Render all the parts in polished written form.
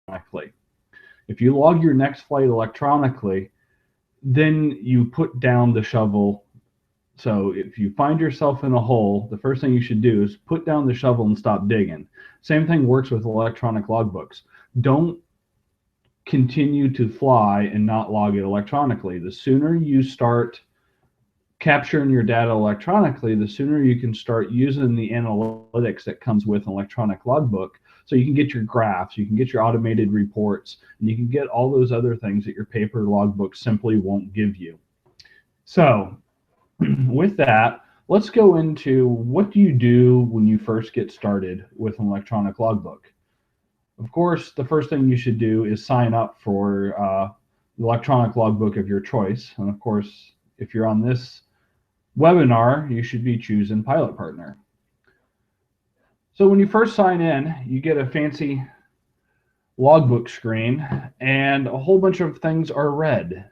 electronically. If you log your next flight electronically, then you put down the shovel. So if you find yourself in a hole, the first thing you should do is put down the shovel and stop digging. Same thing works with electronic logbooks. Don't continue to fly and not log it electronically. The sooner you start capturing your data electronically, the sooner you can start using the analytics that comes with an electronic logbook. So you can get your graphs, you can get your automated reports, and you can get all those other things that your paper logbook simply won't give you. So with that, let's go into what do you do when you first get started with an electronic logbook. Of course, the first thing you should do is sign up for the electronic logbook of your choice. And of course, if you're on this webinar, you should be choosing Pilot Partner. So when you first sign in, you get a fancy logbook screen and a whole bunch of things are red.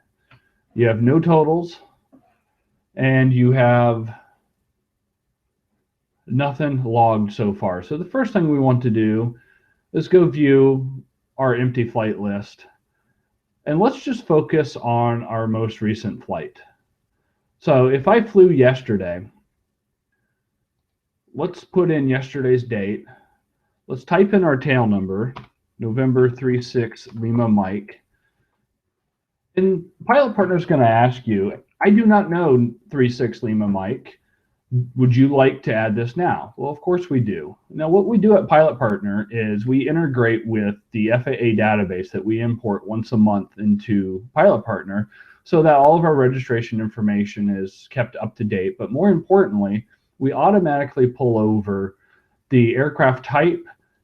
You have no totals and you have nothing logged so far. So the first thing we want to do is go view our empty flight list. And let's just focus on our most recent flight. So if I flew yesterday, let's put in yesterday's date. Let's type in our tail number, November 36 Lima Mike. And Pilot Partner is going to ask you, I do not know 36 Lima Mike. Would you like to add this now? Well, of course we do. Now, what we do at Pilot Partner is we integrate with the FAA database that we import once a month into Pilot Partner so that all of our registration information is kept up to date. But more importantly, we automatically pull over the aircraft type,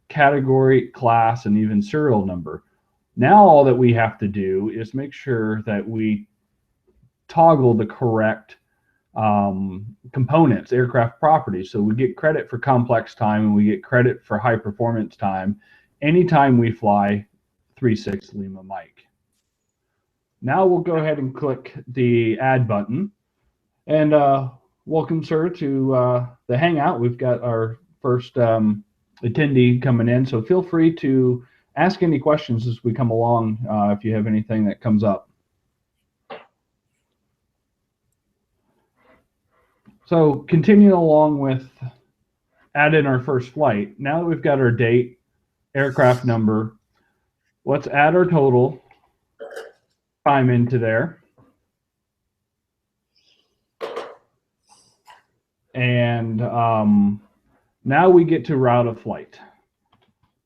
category, class, and even serial number. Now all that we have to do is make sure that we toggle the correct components, aircraft properties. So we get credit for complex time and we get credit for high performance time anytime we fly 36 Lima Mike. Now we'll go ahead and click the add button. And welcome, sir, to the Hangout. We've got our first attendee coming in, so feel free to ask any questions as we come along if you have anything that comes up. So continuing along with add in our first flight, now that we've got our date, aircraft number, let's add our total time into there. And now we get to route of flight.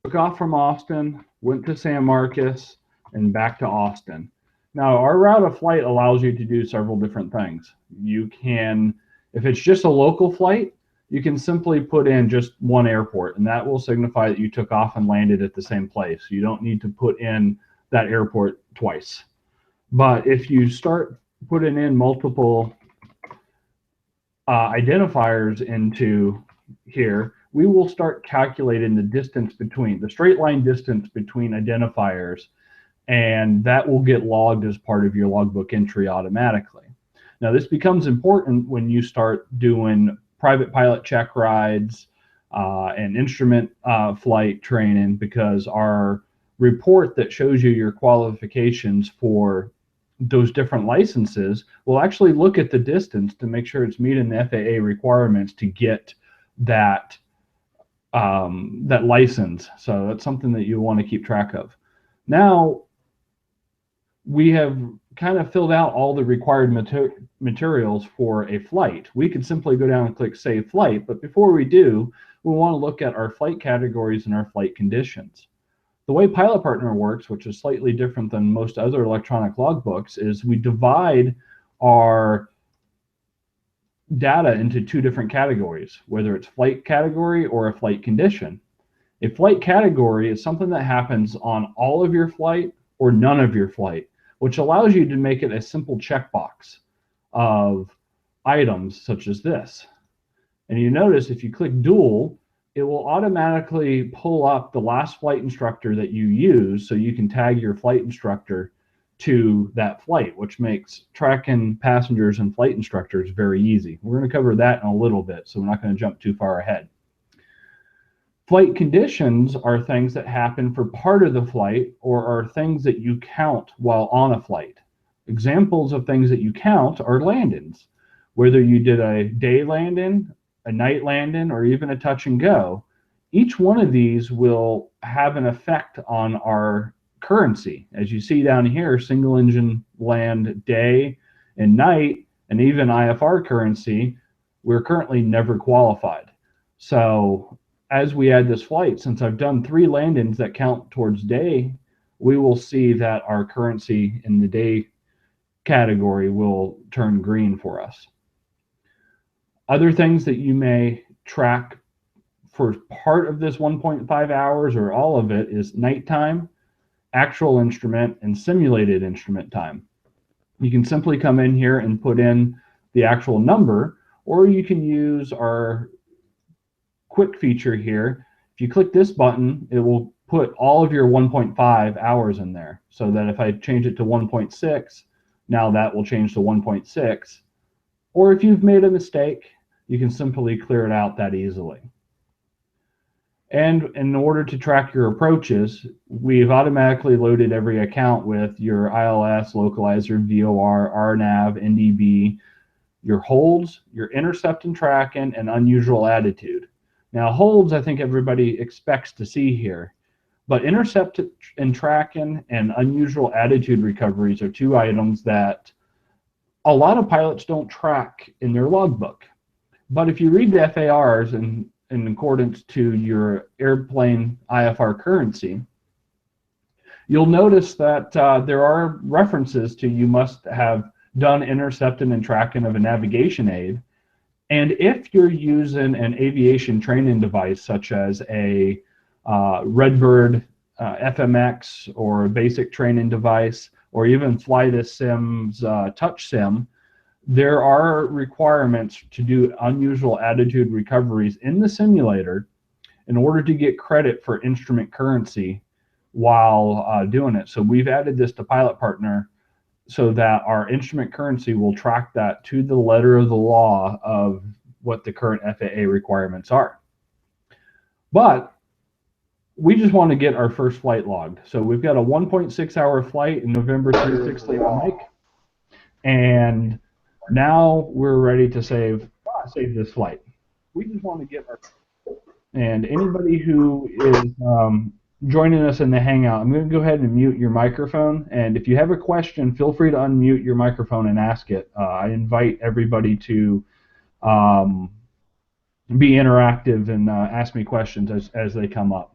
Took off from Austin, went to San Marcos, and back to Austin. Now, our route of flight allows you to do several different things. You can, if it's just a local flight, you can simply put in just one airport, and that will signify that you took off and landed at the same place. You don't need to put in that airport twice. But if you start putting in multiple identifiers into here, we will start calculating the distance between, the straight line distance between identifiers, and that will get logged as part of your logbook entry automatically. Now this becomes important when you start doing private pilot check rides and instrument flight training, because our report that shows you your qualifications for those different licenses will actually look at the distance to make sure it's meeting the FAA requirements to get that that license. So that's something that you want to keep track of. Now we have kind of filled out all the required materials for a flight. We could simply go down and click Save Flight, but before we do, we want to look at our flight categories and our flight conditions. The way Pilot Partner works, which is slightly different than most other electronic logbooks, is we divide our data into two different categories, whether it's flight category or a flight condition. A flight category is something that happens on all of your flight or none of your flight, which allows you to make it a simple checkbox of items such as this. And you notice if you click dual, it will automatically pull up the last flight instructor that you use, so you can tag your flight instructor to that flight, which makes tracking passengers and flight instructors very easy. We're going to cover that in a little bit, so we're not going to jump too far ahead. Flight conditions are things that happen for part of the flight or are things that you count while on a flight. Examples of things that you count are landings. Whether you did a day landing, a night landing, or even a touch and go, each one of these will have an effect on our currency. As you see down here, single engine land day and night, and even IFR currency, we're currently never qualified. So as we add this flight, since I've done 3 landings that count towards day, we will see that our currency in the day category will turn green for us. Other things that you may track for part of this 1.5 hours or all of it is nighttime, actual instrument, and simulated instrument time. You can simply come in here and put in the actual number, or you can use our quick feature here. If you click this button, it will put all of your 1.5 hours in there, so that if I change it to 1.6, now that will change to 1.6. Or if you've made a mistake, you can simply clear it out that easily. And in order to track your approaches, we've automatically loaded every account with your ILS, localizer, VOR, RNAV, NDB, your holds, your intercept and tracking, and unusual attitude. Now, holds, I think everybody expects to see here, but intercept and tracking and unusual attitude recoveries are 2 items that a lot of pilots don't track in their logbook. But if you read the FARs in accordance to your airplane IFR currency, you'll notice that there are references to you must have done intercepting and tracking of a navigation aid. And if you're using an aviation training device such as a Redbird FMX or a basic training device, or even FlyTheSim's touch sim, there are requirements to do unusual attitude recoveries in the simulator in order to get credit for instrument currency while doing it. So we've added this to Pilot Partner so that our instrument currency will track that to the letter of the law of what the current FAA requirements are. But we just want to get our first flight logged. So we've got a 1.6 hour flight in November 36 Lima Mike, and now we're ready to save this flight. We just want to get our, and anybody who is joining us in the Hangout, I'm going to go ahead and mute your microphone, and if you have a question, feel free to unmute your microphone and ask it. I invite everybody to be interactive and ask me questions as they come up.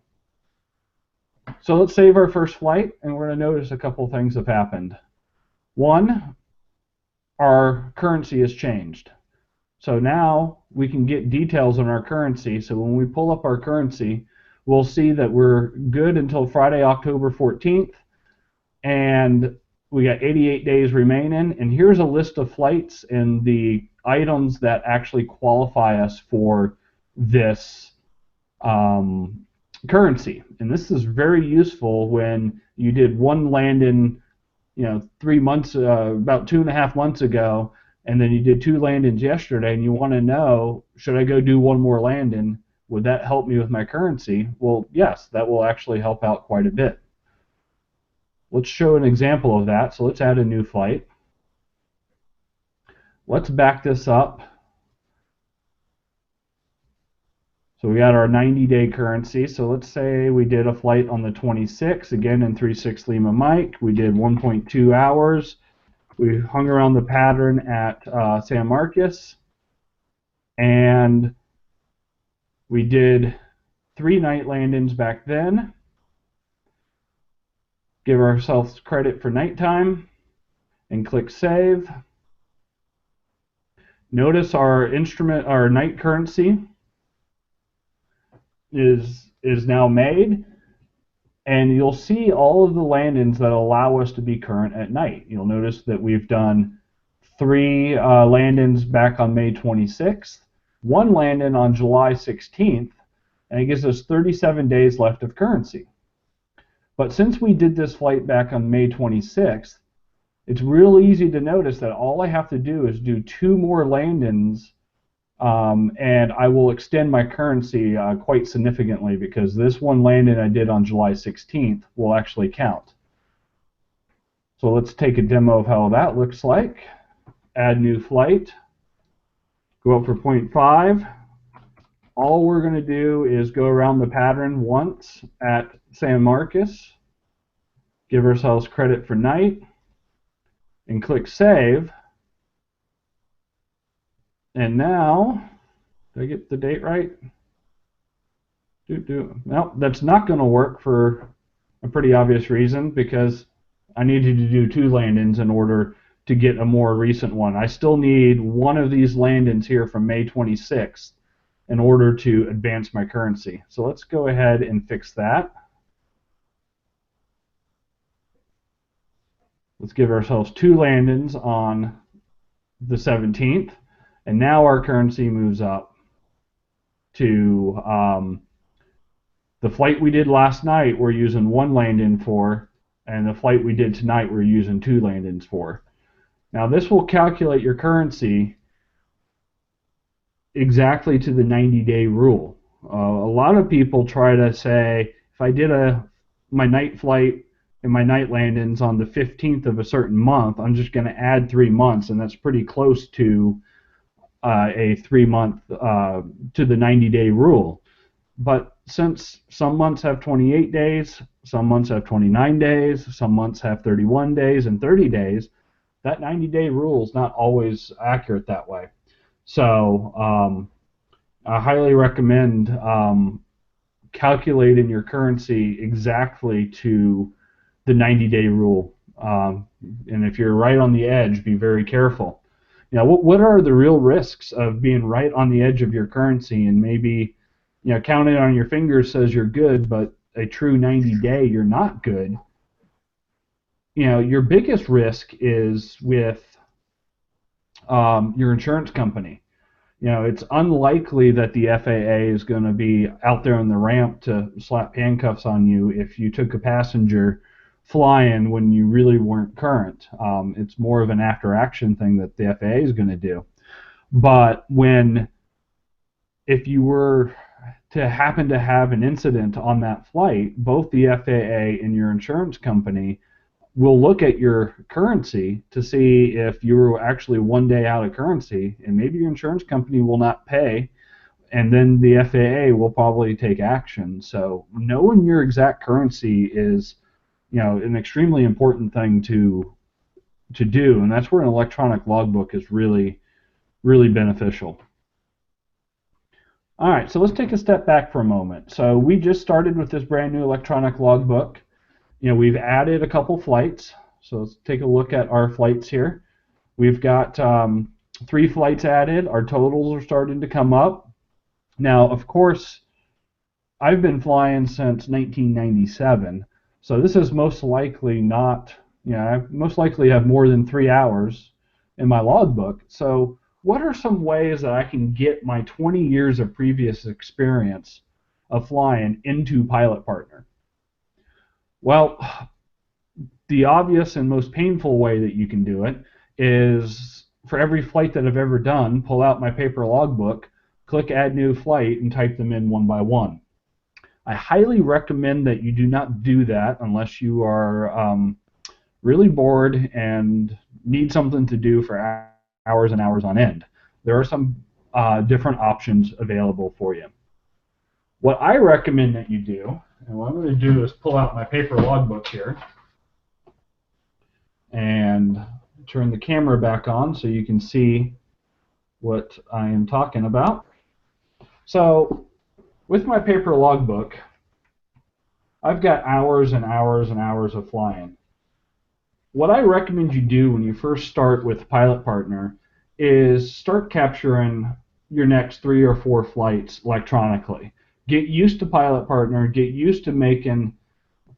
So let's save our first flight, and we're going to notice a couple things have happened. One, our currency has changed. So now we can get details on our currency. So when we pull up our currency, we'll see that we're good until Friday, October 14th, and we got 88 days remaining. And here's a list of flights and the items that actually qualify us for this currency. And this is very useful when you did one landing, 3 months, about 2.5 months ago, and then you did 2 landings yesterday, and you want to know, should I go do one more landing? Would that help me with my currency? Well, yes, that will actually help out quite a bit. Let's show an example of that. So let's add a new flight. Let's back this up. So we got our 90-day currency. So let's say we did a flight on the 26th, again in 36 Lima Mike. We did 1.2 hours. We hung around the pattern at San Marcos, and we did 3 night landings back then. Give ourselves credit for nighttime and click save. Notice our night currency is now made, and you'll see all of the landings that allow us to be current at night. You'll notice that we've done 3 landings back on May 26th, 1 landing on July 16th, and it gives us 37 days left of currency. But since we did this flight back on May 26th, it's real easy to notice that all I have to do is do 2 more landings And I will extend my currency quite significantly because this one landing I did on July 16th will actually count. So let's take a demo of how that looks like. Add new flight. Go up for 0.5. All we're going to do is go around the pattern once at San Marcos, give ourselves credit for night, and click Save. And now, did I get the date right? No, that's not going to work for a pretty obvious reason, because I needed to do 2 landings in order to get a more recent one. I still need one of these landings here from May 26th in order to advance my currency. So let's go ahead and fix that. Let's give ourselves 2 landings on the 17th, and now our currency moves up to the flight we did last night we're using 1 landing for, and the flight we did tonight we're using 2 landings for. Now this will calculate your currency exactly to the 90-day rule. A lot of people try to say, if I did my night flight and my night landings on the 15th of a certain month, I'm just going to add 3 months, and that's pretty close to a 3-month to the 90-day rule. But since some months have 28 days, some months have 29 days, some months have 31 days and 30 days, that 90-day rule is not always accurate that way. So I highly recommend calculating your currency exactly to the 90-day rule. And if you're right on the edge, be very careful. What are the real risks of being right on the edge of your currency, and maybe counting on your fingers says you're good, but a true 90-day you're not good? Your biggest risk is with your insurance company. It's unlikely that the FAA is going to be out there on the ramp to slap handcuffs on you if you took a passenger flying when you really weren't current. It's more of an after-action thing that the FAA is going to do. But if you were to happen to have an incident on that flight, both the FAA and your insurance company will look at your currency to see if you were actually 1 day out of currency, and maybe your insurance company will not pay, and then the FAA will probably take action. So knowing your exact currency is an extremely important thing to do, and that's where an electronic logbook is really, really beneficial. All right, so let's take a step back for a moment. So we just started with this brand new electronic logbook. We've added a couple flights. So let's take a look at our flights here. We've got 3 flights added. Our totals are starting to come up. Now, of course, I've been flying since 1997, so this is most likely not, I most likely have more than 3 hours in my logbook. So what are some ways that I can get my 20 years of previous experience of flying into Pilot Partner? Well, the obvious and most painful way that you can do it is, for every flight that I've ever done, pull out my paper logbook, click Add New Flight, and type them in one by one. I highly recommend that you do not do that unless you are really bored and need something to do for hours and hours on end. There are some different options available for you. What I recommend that you do, and what I'm going to do is pull out my paper logbook here and turn the camera back on so you can see what I am talking about. So with my paper logbook, I've got hours and hours and hours of flying. What I recommend you do when you first start with Pilot Partner is start capturing your next 3 or 4 flights electronically. Get used to Pilot Partner, get used to making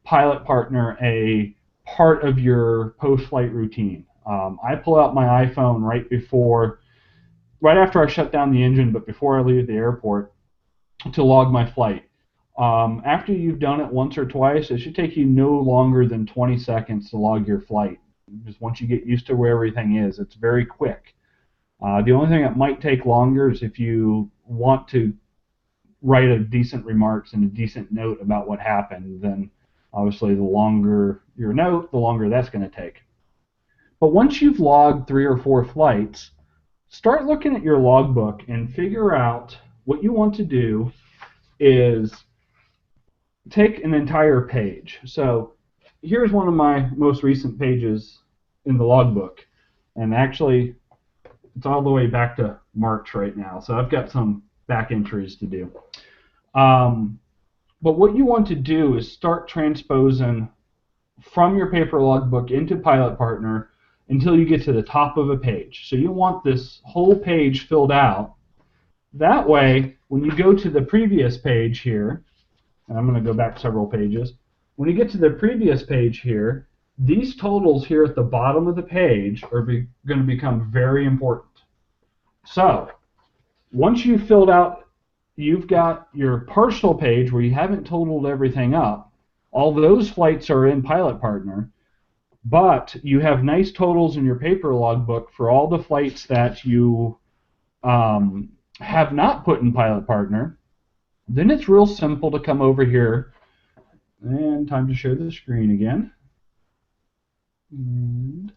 Pilot Partner a part of your post-flight routine. I pull out my iPhone right after I shut down the engine, but before I leave the airport, to log my flight. After you've done it once or twice, it should take you no longer than 20 seconds to log your flight. Just once you get used to where everything is, it's very quick. The only thing that might take longer is if you want to write a decent remarks and a decent note about what happened, then obviously the longer your note, the longer that's going to take. But once you've logged 3 or 4 flights, start looking at your logbook and figure out what you want to do is take an entire page. So here's one of my most recent pages in the logbook. And actually, it's all the way back to March right now. So I've got some back entries to do. But what you want to do is start transposing from your paper logbook into Pilot Partner until you get to the top of a page. So you want this whole page filled out. That way, when you go to the previous page here, and I'm going to go back several pages, when you get to the previous page here, these totals here at the bottom of the page are going to become very important. So once you've filled out, you've got your partial page where you haven't totaled everything up. All those flights are in Pilot Partner, but you have nice totals in your paper logbook for all the flights that you have not put in Pilot Partner. Then it's real simple to come over here, and time to share the screen again. And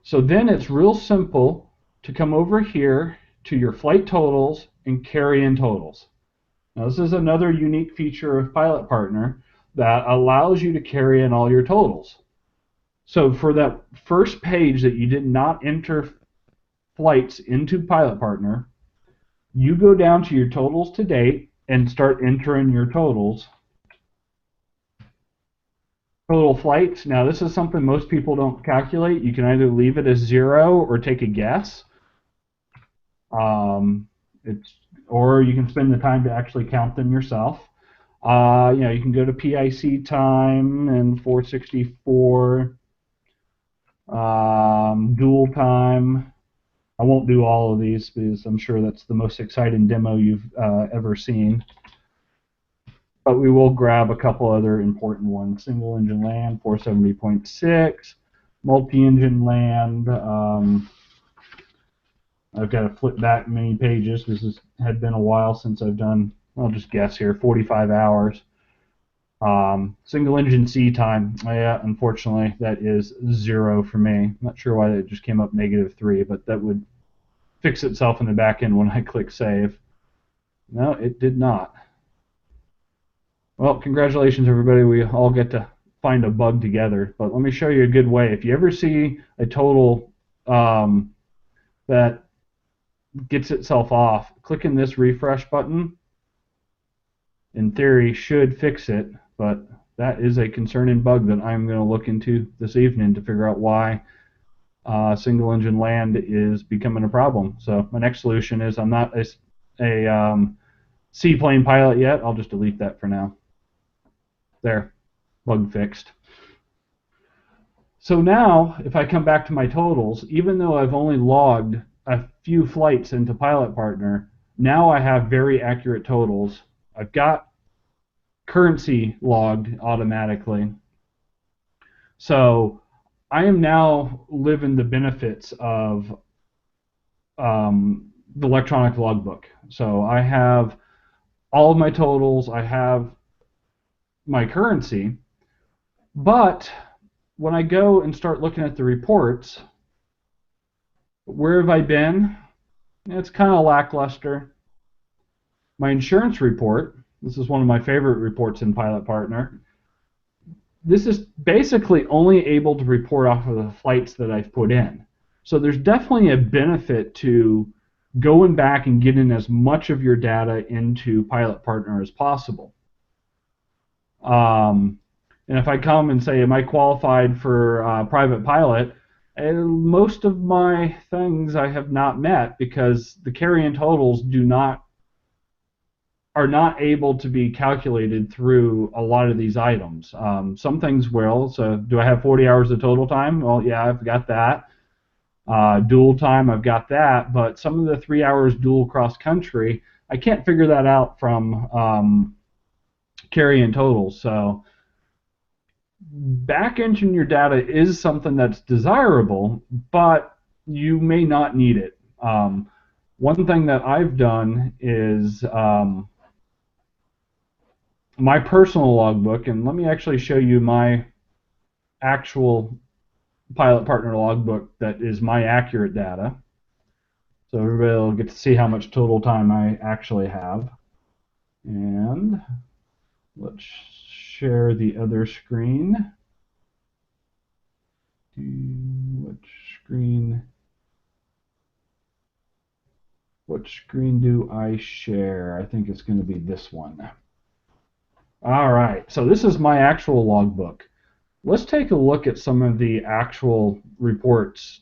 so then it's real simple to come over here to your flight totals and carry in totals. Now this is another unique feature of Pilot Partner that allows you to carry in all your totals. So for that first page that you did not enter flights into Pilot Partner, you go down to your totals to date and start entering your totals. Total flights. Now this is something most people don't calculate. You can either leave it as 0 or take a guess. Or you can spend the time to actually count them yourself. You can go to PIC time and 464, dual time. I won't do all of these because I'm sure that's the most exciting demo you've ever seen. But we will grab a couple other important ones. Single engine land, 470.6. Multi-engine land. I've got to flip back many pages. This had been a while since I've done, I'll just guess here, 45 hours. Single engine sea time. Yeah, unfortunately, that is 0 for me. I'm not sure why it just came up -3, but that would fix itself in the back end when I click save. No, it did not. Well, congratulations, everybody. We all get to find a bug together. But let me show you a good way. If you ever see a total that gets itself off, clicking this refresh button, in theory, should fix it. But that is a concerning bug that I'm going to look into this evening to figure out why single engine land is becoming a problem. So my next solution is I'm not a seaplane pilot yet. I'll just delete that for now. There, bug fixed. So now, if I come back to my totals, even though I've only logged a few flights into Pilot Partner, now I have very accurate totals. I've got currency logged automatically. So I am now living the benefits of the electronic logbook. So I have all of my totals, I have my currency, but when I go and start looking at the reports, where have I been? It's kind of lackluster. My insurance report, this is one of my favorite reports in Pilot Partner. This is basically only able to report off of the flights that I've put in. So there's definitely a benefit to going back and getting as much of your data into Pilot Partner as possible. And if I come and say, am I qualified for private pilot? Most of my things I have not met because the carry-in totals are not able to be calculated through a lot of these items. Some things will. So do I have 40 hours of total time? Well, yeah, I've got that. Dual time, I've got that. But some of the 3 hours dual cross-country, I can't figure that out from carry-in totals. So back entering your data is something that's desirable, but you may not need it. One thing that I've done is my personal logbook, and let me actually show you my actual pilot partner logbook that is my accurate data. So everybody will get to see how much total time I actually have. And let's share the other screen. What screen do I share? I think it's going to be this one. All right, so this is my actual logbook. Let's take a look at some of the actual reports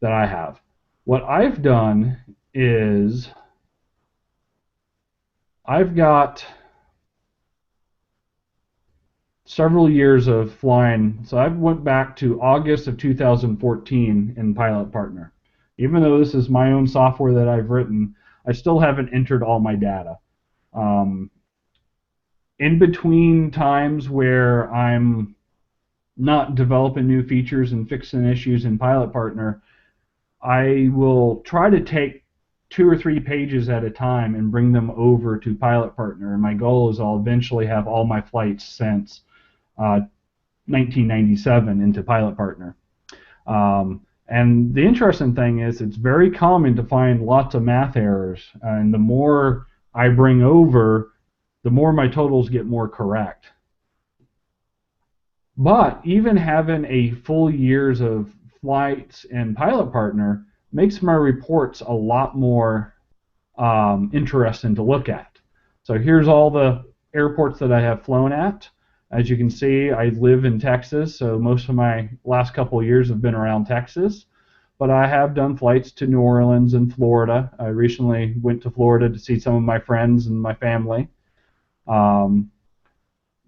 that I have. What I've done is I've got several years of flying. So I went back to August of 2014 in Pilot Partner. Even though this is my own software that I've written, I still haven't entered all my data. In between times where I'm not developing new features and fixing issues in Pilot Partner, I will try to take 2 or 3 pages at a time and bring them over to Pilot Partner. And my goal is I'll eventually have all my flights since 1997 into Pilot Partner. And the interesting thing is it's very common to find lots of math errors. And the more I bring over, the more my totals get more correct. But even having a full years of flights in Pilot Partner makes my reports a lot more interesting to look at. So here's all the airports that I have flown at. As you can see, I live in Texas, so most of my last couple of years have been around Texas. But I have done flights to New Orleans and Florida. I recently went to Florida to see some of my friends and my family.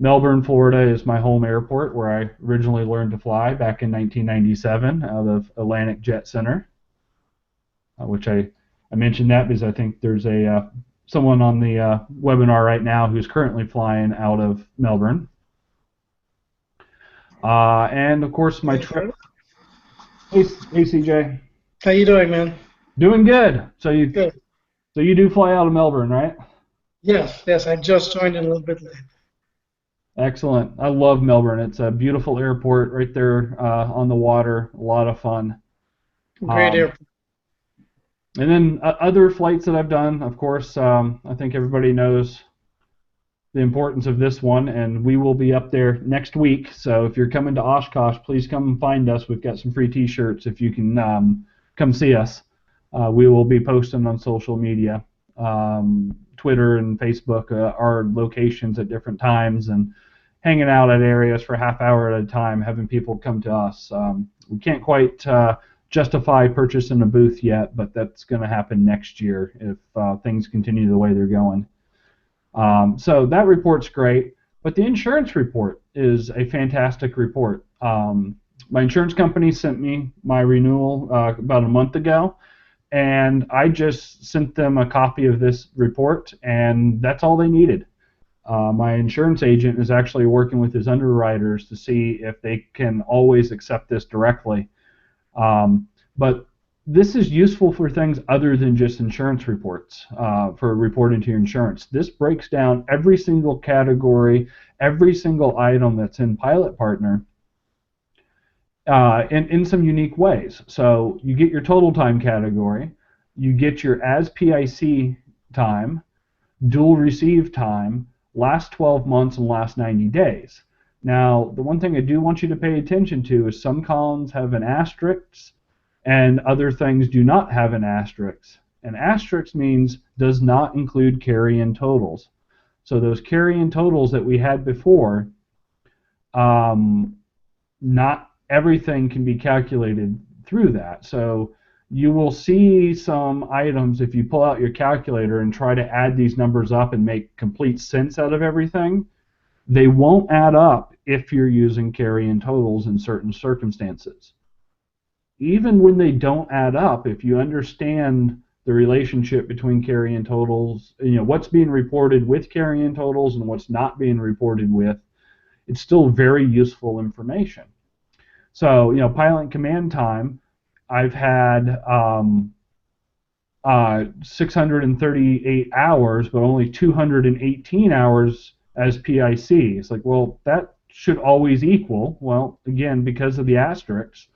Melbourne, Florida is my home airport where I originally learned to fly back in 1997 out of Atlantic Jet Center, which I mentioned that because I think there's someone on the webinar right now who's currently flying out of Melbourne. And of course my trip. Hey CJ. How you doing, man? Doing good. So you Good. So you do fly out of Melbourne, right? Yes, I just joined in a little bit late. Excellent. I love Melbourne. It's a beautiful airport right there on the water. A lot of fun. Great airport. And then other flights that I've done, of course, I think everybody knows the importance of this one, and we will be up there next week. So if you're coming to Oshkosh, please come and find us. We've got some free T-shirts if you can come see us. We will be posting on social media, Twitter and Facebook, our locations at different times, and hanging out at areas for a half hour at a time, having people come to us. We can't quite justify purchasing a booth yet, but that's going to happen next year if things continue the way they're going. So that report's great, but the insurance report is a fantastic report. My insurance company sent me my renewal about a month ago, and I just sent them a copy of this report, and that's all they needed. My insurance agent is actually working with his underwriters to see if they can always accept this directly. But this is useful for things other than just insurance reports, for reporting to your insurance. This breaks down every single category, every single item that's in Pilot Partner in some unique ways. So you get your total time category, you get your as PIC time, dual receive time, last 12 months and last 90 days. Now, the one thing I do want you to pay attention to is some columns have an asterisk and other things do not have an asterisk. An asterisk means does not include carry-in totals. So those carry-in totals that we had before, not everything can be calculated through that. So you will see some items if you pull out your calculator and try to add these numbers up and make complete sense out of everything. They won't add up if you're using carry-in totals in certain circumstances. Even when they don't add up, if you understand the relationship between carry-in totals, what's being reported with carry-in totals and what's not being reported with, it's still very useful information. So, pilot and command time, I've had 638 hours, but only 218 hours as PIC. It's like, well, that should always equal. Well, again, because of the asterisks,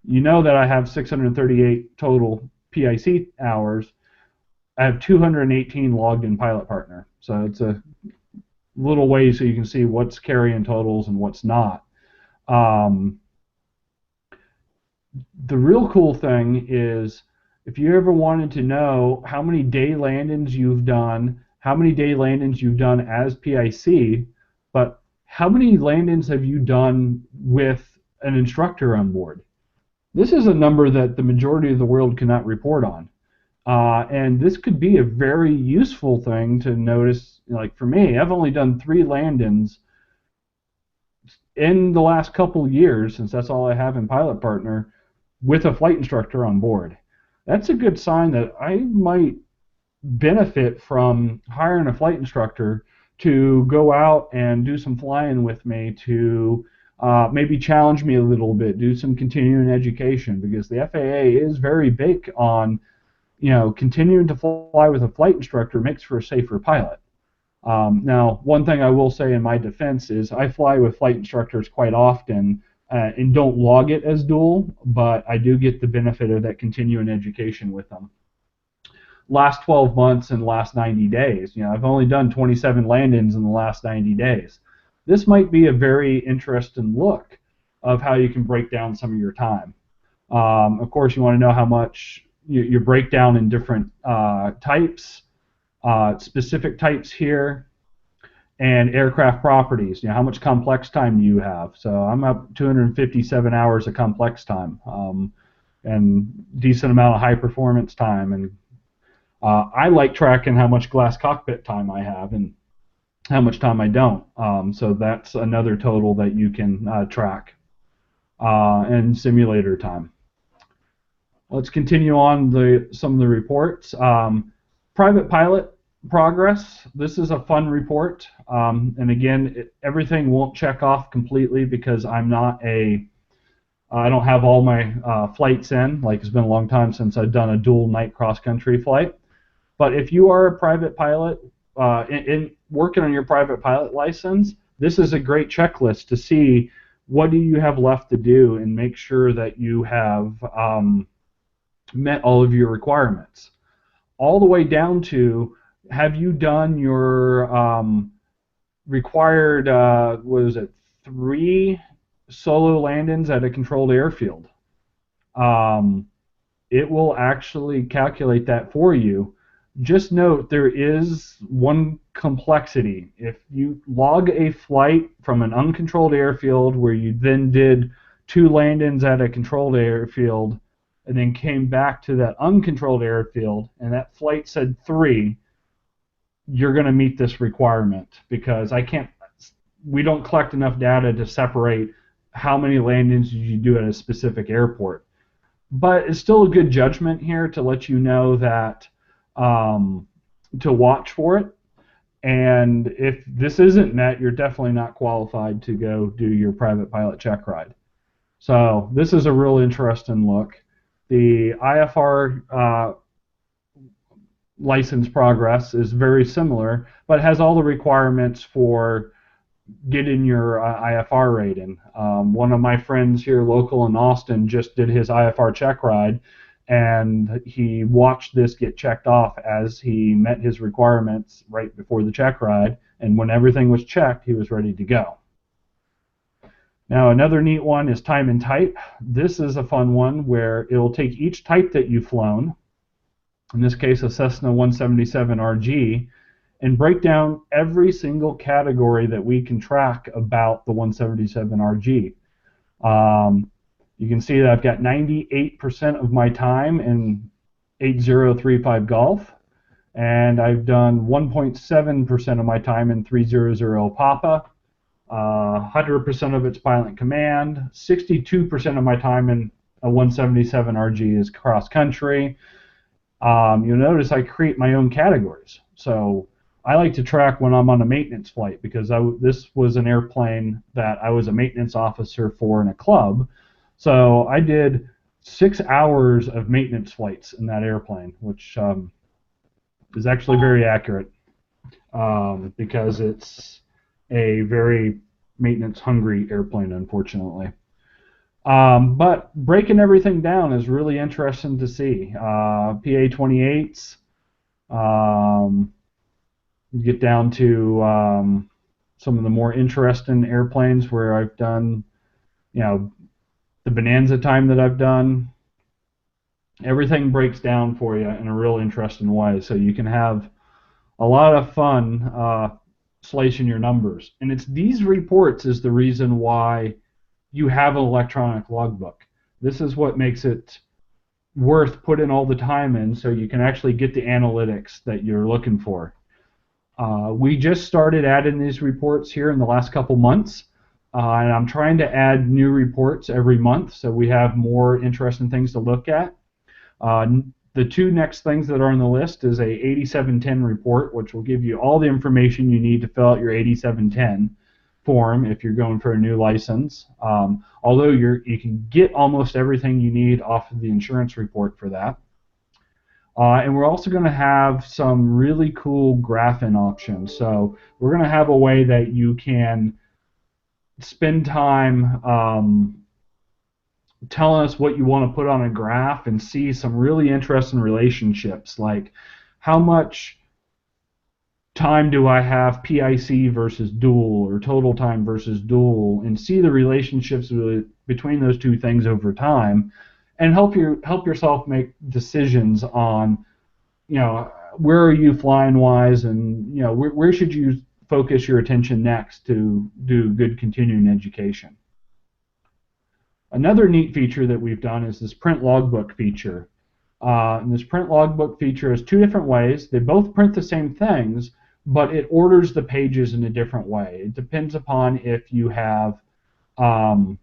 you know that I have 638 total PIC hours. I have 218 logged in Pilot Partner. So it's a little way so you can see what's carrying totals and what's not. The real cool thing is if you ever wanted to know how many day landings you've done, how many day landings you've done as PIC, but how many landings have you done with an instructor on board? This is a number that the majority of the world cannot report on. And this could be a very useful thing to notice. Like for me, I've only done 3 landings in the last couple years, since that's all I have in Pilot Partner, with a flight instructor on board. That's a good sign that I might benefit from hiring a flight instructor to go out and do some flying with me, to maybe challenge me a little bit, do some continuing education, because the FAA is very big on, continuing to fly with a flight instructor makes for a safer pilot. Now, one thing I will say in my defense is I fly with flight instructors quite often and don't log it as dual, but I do get the benefit of that continuing education with them. Last 12 months and last 90 days, I've only done 27 landings in the last 90 days. This might be a very interesting look of how you can break down some of your time. Of course, you want to know how much your breakdown in different types, specific types here, and aircraft properties. How much complex time do you have? So I'm up 257 hours of complex time, and decent amount of high performance time. And I like tracking how much glass cockpit time I have and how much time I don't. So that's another total that you can track, and simulator time. Let's continue on some of the reports. Private pilot progress. This is a fun report, and again, everything won't check off completely because I don't have all my flights in. Like, it's been a long time since I've done a dual night cross-country flight. But if you are a private pilot, in working on your private pilot license, this is a great checklist to see what do you have left to do and make sure that you have met all of your requirements. All the way down to, have you done your required, 3 solo landings at a controlled airfield? It will actually calculate that for you. Just note, there is one complexity. If you log a flight from an uncontrolled airfield where you then did 2 landings at a controlled airfield and then came back to that uncontrolled airfield and that flight said 3, you're going to meet this requirement, because we don't collect enough data to separate how many landings did you do at a specific airport. But it's still a good judgment here to let you know that to watch for it. And if this isn't met, you're definitely not qualified to go do your private pilot check ride. So this is a real interesting look. The IFR license progress is very similar, but has all the requirements for getting your IFR rating. One of my friends here local in Austin just did his IFR check ride, and he watched this get checked off as he met his requirements right before the check ride, and when everything was checked, he was ready to go. Now, another neat one is time and type. This is a fun one where it will take each type that you've flown, in this case a Cessna 177RG, and break down every single category that we can track about the 177RG. You can see that I've got 98% of my time in 8035 Golf, and I've done 1.7% of my time in 300 Papa, 100% of its pilot command, 62% of my time in a 177RG is cross-country. You'll notice I create my own categories. So I like to track when I'm on a maintenance flight, because this was an airplane that I was a maintenance officer for in a club. So I did 6 hours of maintenance flights in that airplane, which is actually very accurate because it's a very maintenance-hungry airplane, unfortunately. But breaking everything down is really interesting to see. PA-28s, get down to some of the more interesting airplanes where I've done, the bonanza time that I've done. Everything breaks down for you in a real interesting way, so you can have a lot of fun slicing your numbers. And it's these reports is the reason why you have an electronic logbook. This is what makes it worth putting all the time in, so you can actually get the analytics that you're looking for. We just started adding these reports here in the last couple months, and I'm trying to add new reports every month so we have more interesting things to look at. The two next things that are on the list is a 8710 report, which will give you all the information you need to fill out your 8710 form if you're going for a new license. Although you can get almost everything you need off of the insurance report for that. And we're also going to have some really cool graphing options. So we're going to have a way that you can spend time telling us what you want to put on a graph and see some really interesting relationships, like how much time do I have PIC versus dual, or total time versus dual, and see the relationships between those two things over time, and help yourself make decisions on, where are you flying wise, and where should you focus your attention next to do good continuing education. Another neat feature that we've done is this print logbook feature. And this print logbook feature has two different ways. They both print the same things, but it orders the pages in a different way. It depends upon if you have a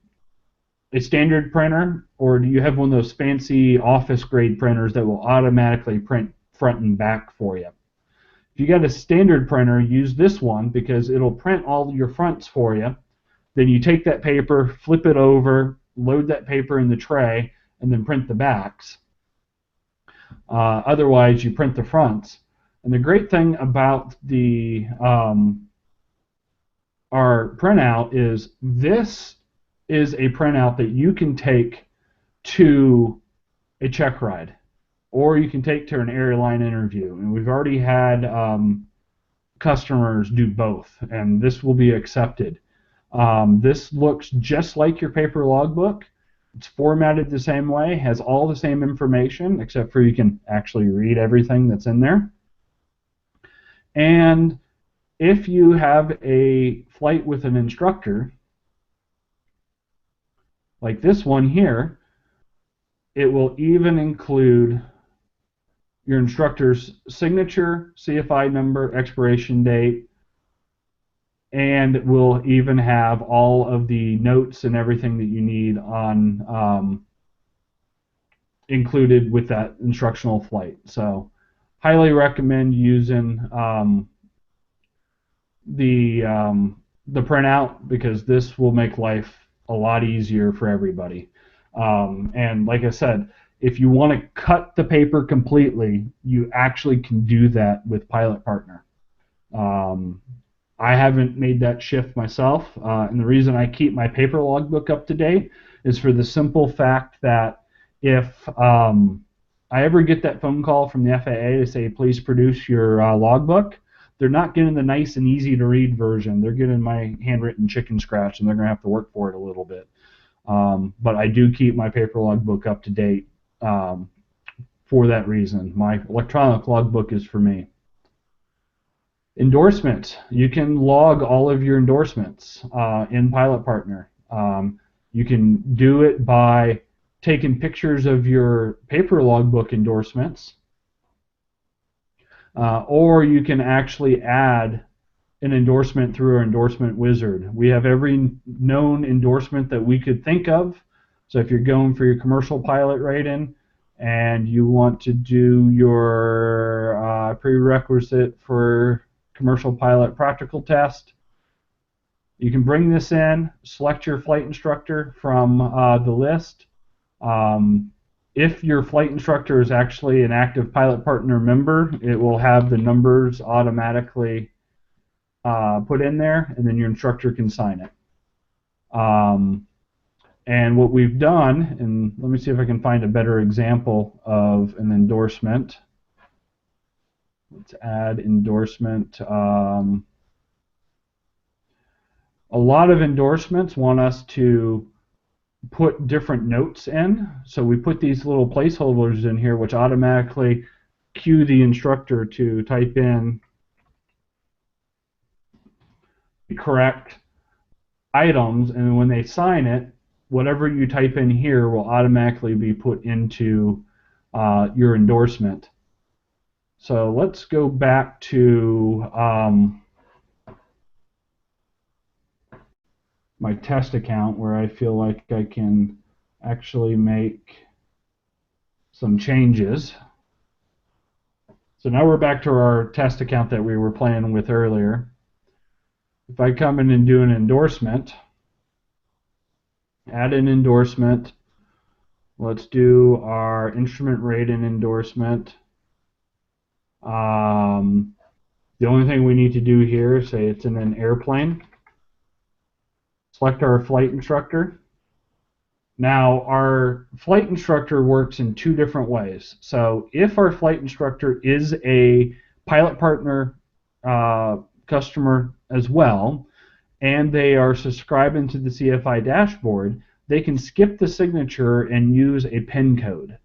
standard printer, or do you have one of those fancy office grade printers that will automatically print front and back for you. If you got a standard printer, use this one because it'll print all your fronts for you. Then you take that paper, flip it over, load that paper in the tray, and then print the backs. Otherwise, you print the fronts. And the great thing about the our printout is this is a printout that you can take to a check ride, or you can take to an airline interview. And we've already had customers do both, and this will be accepted. This looks just like your paper logbook. It's formatted the same way, has all the same information, except for you can actually read everything that's in there. And if you have a flight with an instructor, like this one here, it will even include your instructor's signature, CFI number, expiration date, and we'll even have all of the notes and everything that you need on included with that instructional flight. So highly recommend using the printout, because this will make life a lot easier for everybody. And like I said, if you want to cut the paper completely, you actually can do that with Pilot Partner. I haven't made that shift myself, and the reason I keep my paper logbook up to date is for the simple fact that if I ever get that phone call from the FAA to say, please produce your logbook, they're not getting the nice and easy to read version. They're getting my handwritten chicken scratch, and they're going to have to work for it a little bit. But I do keep my paper logbook up to date for that reason. My electronic logbook is for me. Endorsements. You can log all of your endorsements in Pilot Partner. You can do it by taking pictures of your paper logbook endorsements, or you can actually add an endorsement through our endorsement wizard. We have every known endorsement that we could think of. So if you're going for your commercial pilot rating and you want to do your prerequisite for commercial pilot practical test, you can bring this in, select your flight instructor from the list, If your flight instructor is actually an active pilot partner member, it will have the numbers automatically put in there, and then your instructor can sign it. And what we've done, and let me see if I can find a better example of an endorsement. Let's add endorsement. A lot of endorsements want us to put different notes in. So we put these little placeholders in here which automatically cue the instructor to type in the correct items, and when they sign it, whatever you type in here will automatically be put into your endorsement. So let's go back to my test account where I feel like I can actually make some changes. So now we're back to our test account that we were playing with earlier. If I come in and do an endorsement, add an endorsement, let's do our instrument rating endorsement. The only thing we need to do here is say it's in an airplane. Select our flight instructor. Now, our flight instructor works in two different ways. So if our flight instructor is a pilot partner customer as well, and they are subscribing to the Cfi Dashboard, they can skip the signature and use a PIN code.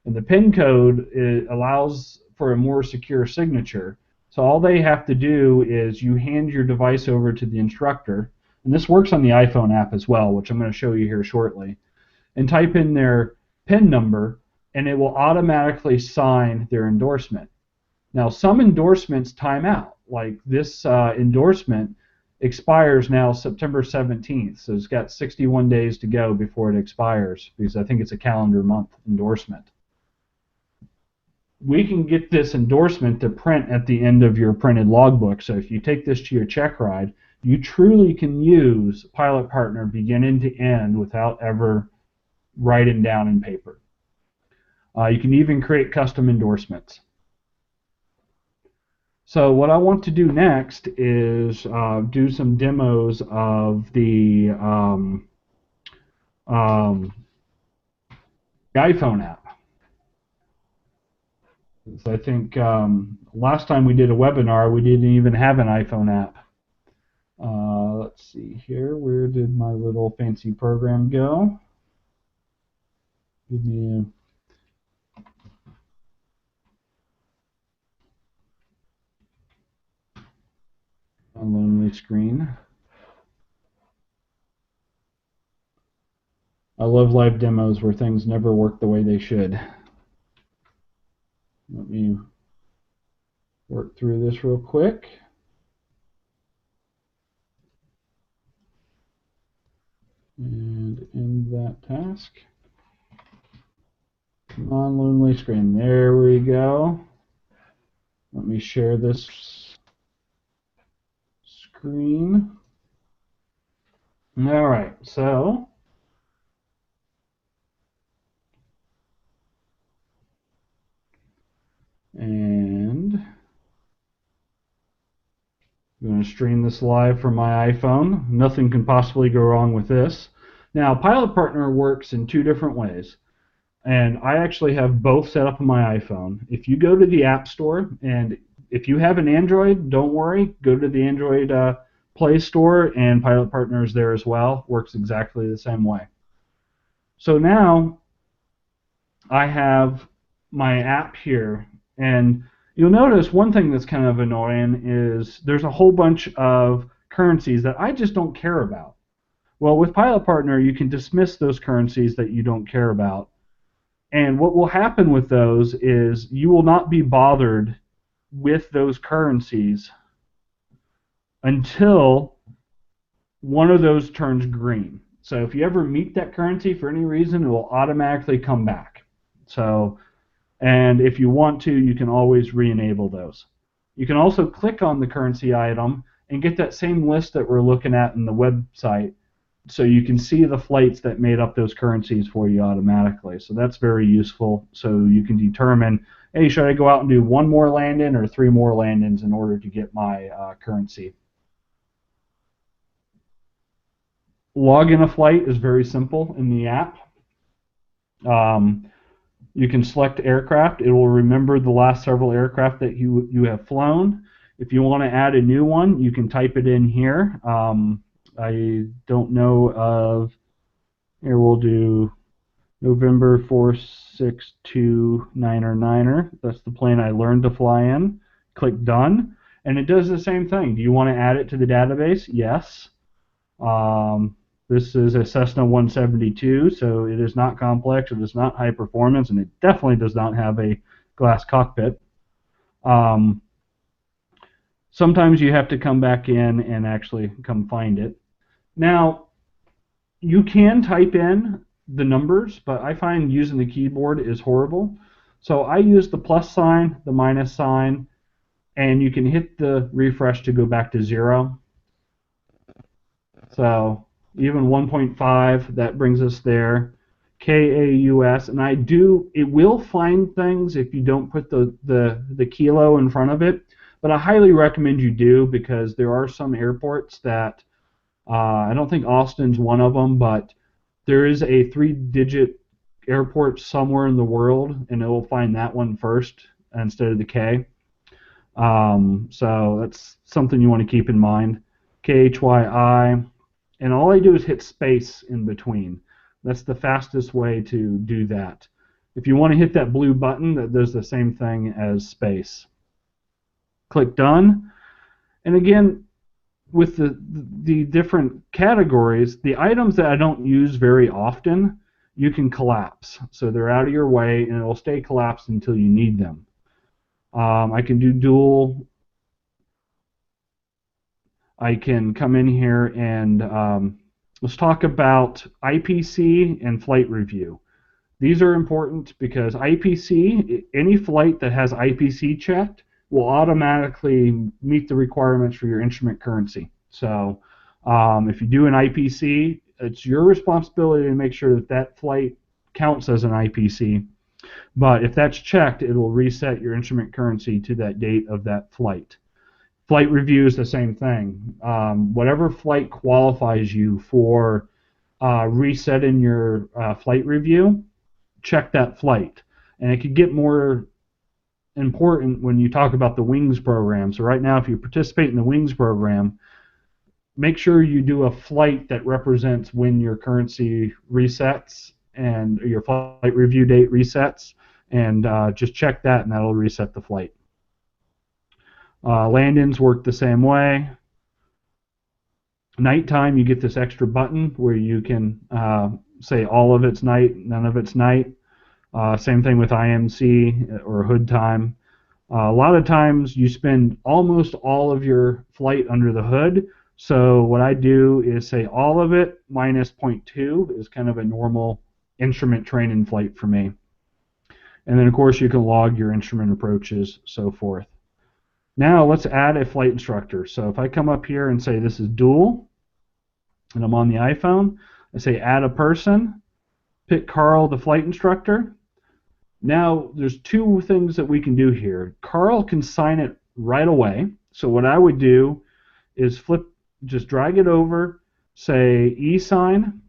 And the PIN code allows for a more secure signature. So all they have to do is you hand your device over to the instructor, and this works on the iPhone app as well, which I'm going to show you here shortly, and type in their PIN number, and it will automatically sign their endorsement. Now, some endorsements time out, like this endorsement expires now September 17th, so it's got 61 days to go before it expires, because I think it's a calendar month endorsement. We can get this endorsement to print at the end of your printed logbook, so if you take this to your check ride, you truly can use Pilot Partner beginning to end without ever writing down in paper. You can even create custom endorsements. So what I want to do next is do some demos of the iPhone app. So I think last time we did a webinar, we didn't even have an iPhone app. Let's see here. Where did my little fancy program go? Give me a lonely screen. I love live demos where things never work the way they should. Let me work through this real quick. And end that task. Non-lonely screen. There we go. Let me share this screen. All right, so and I'm going to stream this live from my iPhone. Nothing can possibly go wrong with this. Now, Pilot Partner works in two different ways, and I actually have both set up on my iPhone. If you go to the App Store, and if you have an Android, don't worry, go to the Android Play Store, and Pilot Partner is there as well. Works exactly the same way. So now I have my app here, and you'll notice one thing that's kind of annoying is there's a whole bunch of currencies that I just don't care about. Well, with Pilot Partner, you can dismiss those currencies that you don't care about. And what will happen with those is you will not be bothered with those currencies until one of those turns green. So if you ever meet that currency for any reason, it will automatically come back. So, and if you want to, you can always re-enable those. You can also click on the currency item and get that same list that we're looking at in the website, so you can see the flights that made up those currencies for you automatically. So that's very useful. So you can determine, hey, should I go out and do 1 more land-in or 3 more land-ins in order to get my currency? Log in a flight is very simple in the app. You can select aircraft. It will remember the last several aircraft that you have flown. If you want to add a new one, you can type it in here. I don't know of, here we'll do November 46299er. That's the plane I learned to fly in. Click done, and it does the same thing. Do you want to add it to the database? Yes. This is a Cessna 172, so it is not complex, it is not high performance, and it definitely does not have a glass cockpit. Sometimes you have to come back in and actually come find it. Now, you can type in the numbers, but I find using the keyboard is horrible. So I use the plus sign, the minus sign, and you can hit the refresh to go back to 0. So even 1.5, that brings us there. KAUS, and it will find things if you don't put the kilo in front of it, but I highly recommend you do, because there are some airports that, I don't think Austin's one of them, but there is a 3-digit airport somewhere in the world, and it will find that one first instead of the K. So that's something you want to keep in mind. KHYI. And all I do is hit space in between. That's the fastest way to do that. If you want to hit that blue button, that does the same thing as space. Click done. And again, with the different categories, the items that I don't use very often, you can collapse. So they're out of your way, and it will stay collapsed until you need them. I can do dual. I can come in here and let's talk about IPC and flight review. These are important because IPC, any flight that has IPC checked, will automatically meet the requirements for your instrument currency. So if you do an IPC, it's your responsibility to make sure that that flight counts as an IPC. But if that's checked, it will reset your instrument currency to that date of that flight. Flight review is the same thing. Whatever flight qualifies you for resetting your flight review, check that flight. And it could get more important when you talk about the Wings program. So right now, if you participate in the Wings program, make sure you do a flight that represents when your currency resets and your flight review date resets, and just check that, and that'll reset the flight. Land-ins work the same way. Nighttime, you get this extra button where you can say all of it's night, none of it's night. Same thing with IMC or hood time. A lot of times you spend almost all of your flight under the hood. So what I do is say all of it minus 0.2 is kind of a normal instrument training flight for me. And then of course you can log your instrument approaches, so forth. Now let's add a flight instructor. So if I come up here and say this is dual, and I'm on the iPhone, I say add a person, pick Carl, the flight instructor. Now there's two things that we can do here. Carl can sign it right away. So what I would do is just drag it over, say e-sign,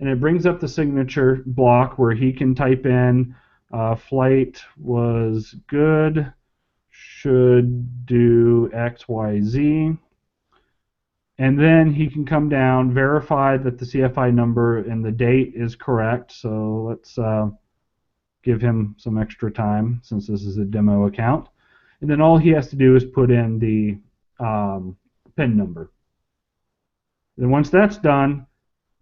and it brings up the signature block where he can type in flight was good, should do XYZ, and then he can come down, verify that the CFI number and the date is correct. So let's give him some extra time since this is a demo account, and then all he has to do is put in the PIN number. Then once that's done,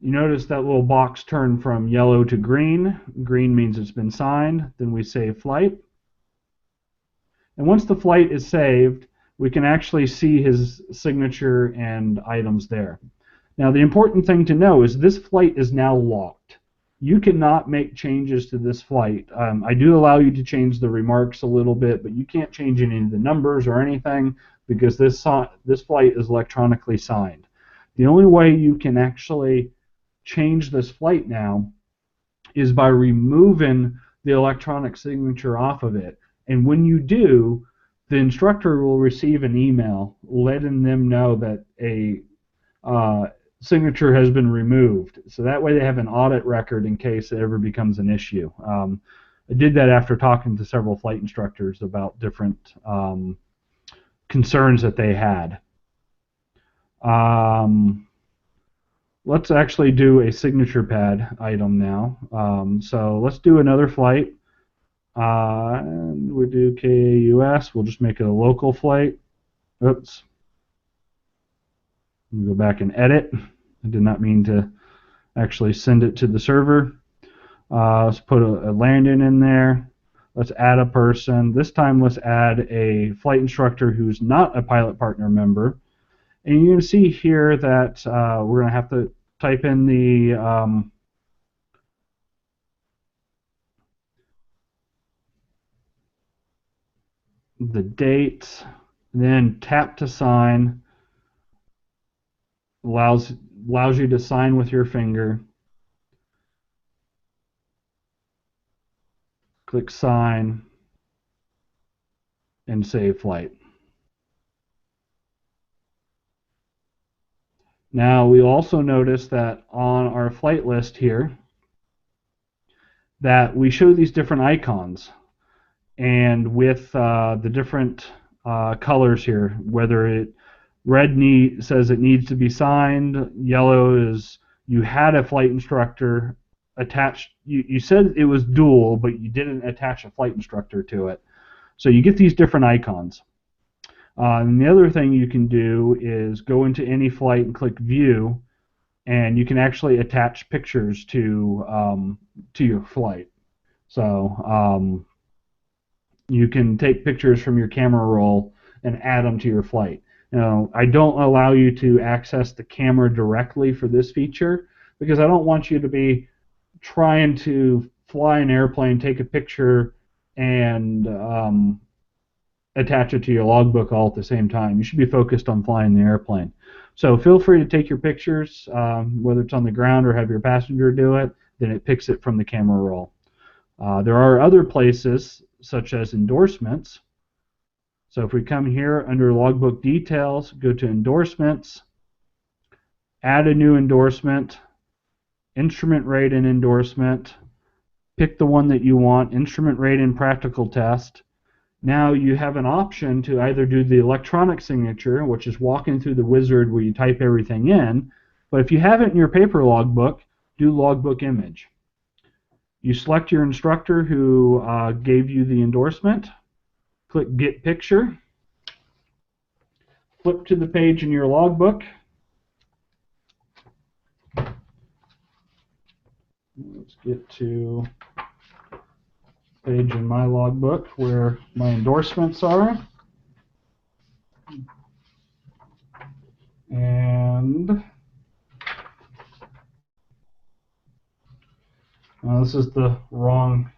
you notice that little box turned from yellow to green. Green means it's been signed. Then we save flight. And once the flight is saved, we can actually see his signature and items there. Now the important thing to know is this flight is now locked. You cannot make changes to this flight. I do allow you to change the remarks a little bit, but you can't change any of the numbers or anything because this flight is electronically signed. The only way you can actually change this flight now is by removing the electronic signature off of it. And when you do, the instructor will receive an email letting them know that a signature has been removed. So that way they have an audit record in case it ever becomes an issue. I did that after talking to several flight instructors about different concerns that they had. Let's actually do a signature pad item now. So let's do another flight. And we do KAUS. We'll just make it a local flight. Oops. Go back and edit. I did not mean to actually send it to the server. Let's put a landing in there. Let's add a person. This time let's add a flight instructor who's not a pilot partner member. And you can see here that we're going to have to type in the date, then tap to sign. Allows you to sign with your finger. Click sign and save flight. Now we also notice that on our flight list here that we show these different icons, and with the different colors here, whether red says it needs to be signed, yellow is you had a flight instructor attached. You said it was dual, but you didn't attach a flight instructor to it. So you get these different icons. And the other thing you can do is go into any flight and click View, and you can actually attach pictures to your flight. So you can take pictures from your camera roll and add them to your flight. Now, I don't allow you to access the camera directly for this feature because I don't want you to be trying to fly an airplane, take a picture, and attach it to your logbook all at the same time. You should be focused on flying the airplane. So feel free to take your pictures, whether it's on the ground or have your passenger do it, then it picks it from the camera roll. There are other places, such as endorsements. So if we come here under logbook details, go to endorsements, add a new endorsement, instrument rate and endorsement, pick the one that you want, instrument rate and practical test. Now you have an option to either do the electronic signature, which is walking through the wizard where you type everything in, but if you have it in your paper logbook, do logbook image. You select your instructor who gave you the endorsement, click Get Picture, flip to the page in your logbook. Let's get to page in my logbook where my endorsements are. And this is the wrong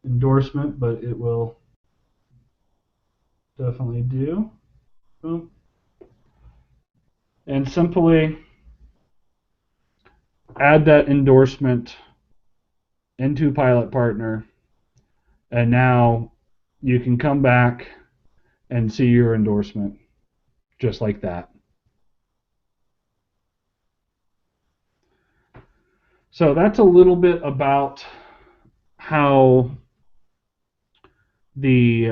endorsement, but it will definitely do. Boom. And simply add that endorsement into Pilot Partner, and now you can come back and see your endorsement just like that. So that's a little bit about how the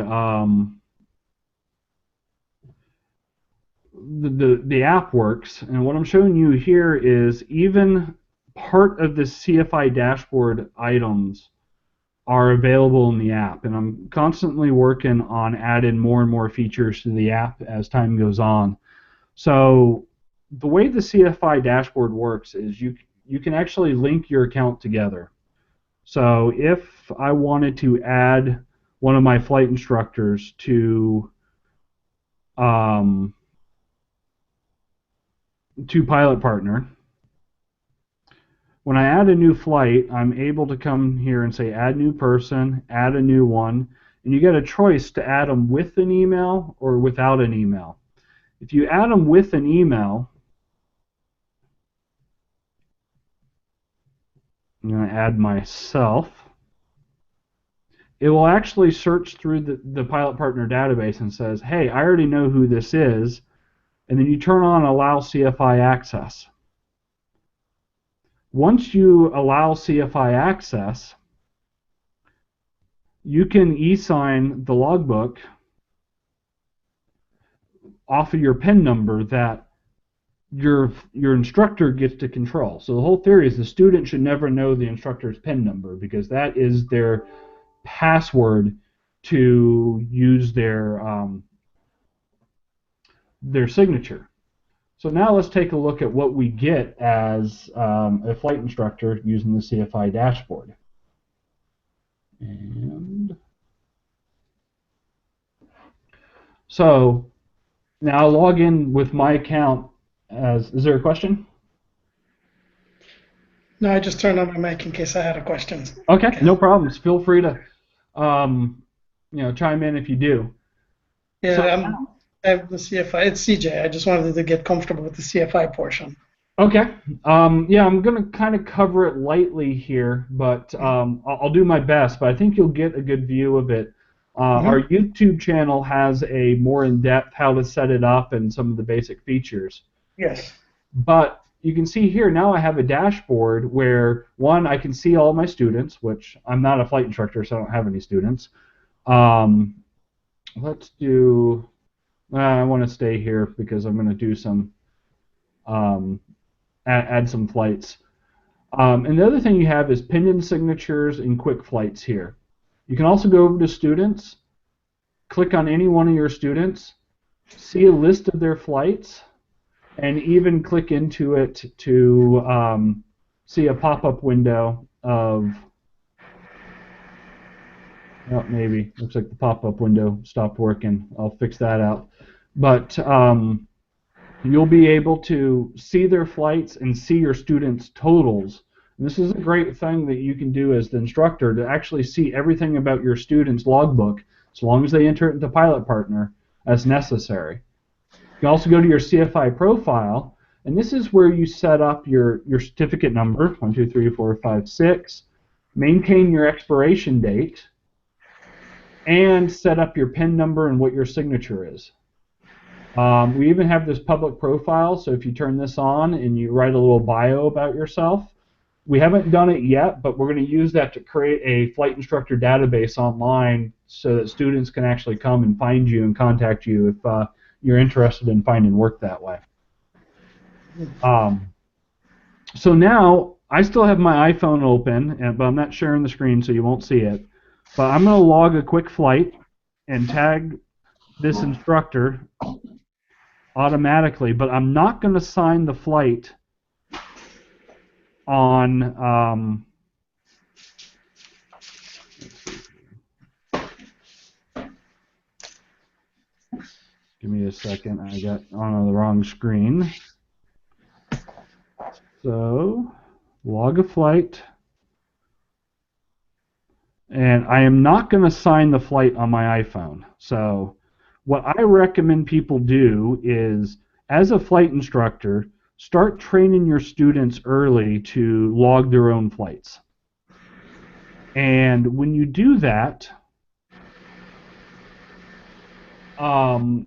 app works, and what I'm showing you here is even part of the Cfi Dashboard items are available in the app, and I'm constantly working on adding more and more features to the app as time goes on. So the way the Cfi Dashboard works is you can actually link your account together. So if I wanted to add one of my flight instructors to Pilot Partner, when I add a new flight, I'm able to come here and say add new person, add a new one, and you get a choice to add them with an email or without an email. If you add them with an email, I'm going to add myself. It will actually search through the Pilot Partner database and says, hey, I already know who this is. And then you turn on Allow CFI Access. Once you allow CFI access, you can e-sign the logbook off of your PIN number that your instructor gets to control. So the whole theory is the student should never know the instructor's PIN number, because that is their password to use their signature. So now let's take a look at what we get as a flight instructor using the Cfi Dashboard. And so now I'll log in with my account. Is there a question? No, I just turned on my mic in case I had a question. Okay, no problems. Feel free to chime in if you do. Yeah, so, I have the CFI. It's CJ. I just wanted to get comfortable with the CFI portion. Okay. Yeah, I'm going to kind of cover it lightly here, but I'll do my best. But I think you'll get a good view of it. Our YouTube channel has a more in-depth how to set it up and some of the basic features. Yes. But you can see here now I have a dashboard where, one, I can see all my students, which I'm not a flight instructor, so I don't have any students. Let's do, I want to stay here because I'm going to do some, add some flights. And the other thing you have is Pendant signatures and quick flights here. You can also go over to students, click on any one of your students, see a list of their flights, and even click into it to see a pop-up window of, oh, maybe, looks like the pop-up window stopped working. I'll fix that out. But you'll be able to see their flights and see your students' totals. And this is a great thing that you can do as the instructor, to actually see everything about your students' logbook, as long as they enter it into Pilot Partner as necessary. You can also go to your CFI profile, and this is where you set up your certificate number, 1, 2, 3, 4, 5, 6, maintain your expiration date, and set up your PIN number and what your signature is. We even have this public profile, so if you turn this on and you write a little bio about yourself, we haven't done it yet, but we're going to use that to create a flight instructor database online so that students can actually come and find you and contact you if you're interested in finding work that way. So now, I still have my iPhone open, but I'm not sharing the screen so you won't see it. But I'm going to log a quick flight and tag this instructor automatically, but I'm not going to sign the flight on give me a second, I got on the wrong screen. So log a flight, and I am not going to sign the flight on my iPhone. So what I recommend people do is, as a flight instructor, start training your students early to log their own flights. And when you do that, because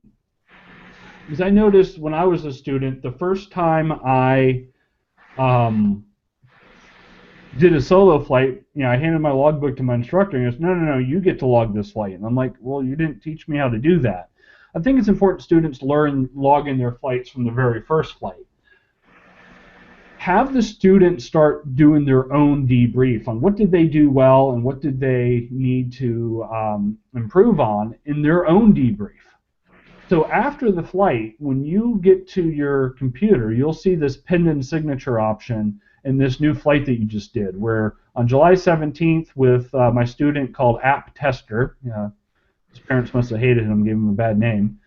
I noticed when I was a student, the first time I did a solo flight, I handed my logbook to my instructor, and he goes, no, you get to log this flight. And I'm like, well, you didn't teach me how to do that. I think it's important students learn logging their flights from the very first flight. Have the students start doing their own debrief on what did they do well and what did they need to improve on in their own debrief. So after the flight, when you get to your computer, you'll see this pendant signature option in this new flight that you just did, where on July 17th with my student called App Tester, his parents must have hated him, gave him a bad name,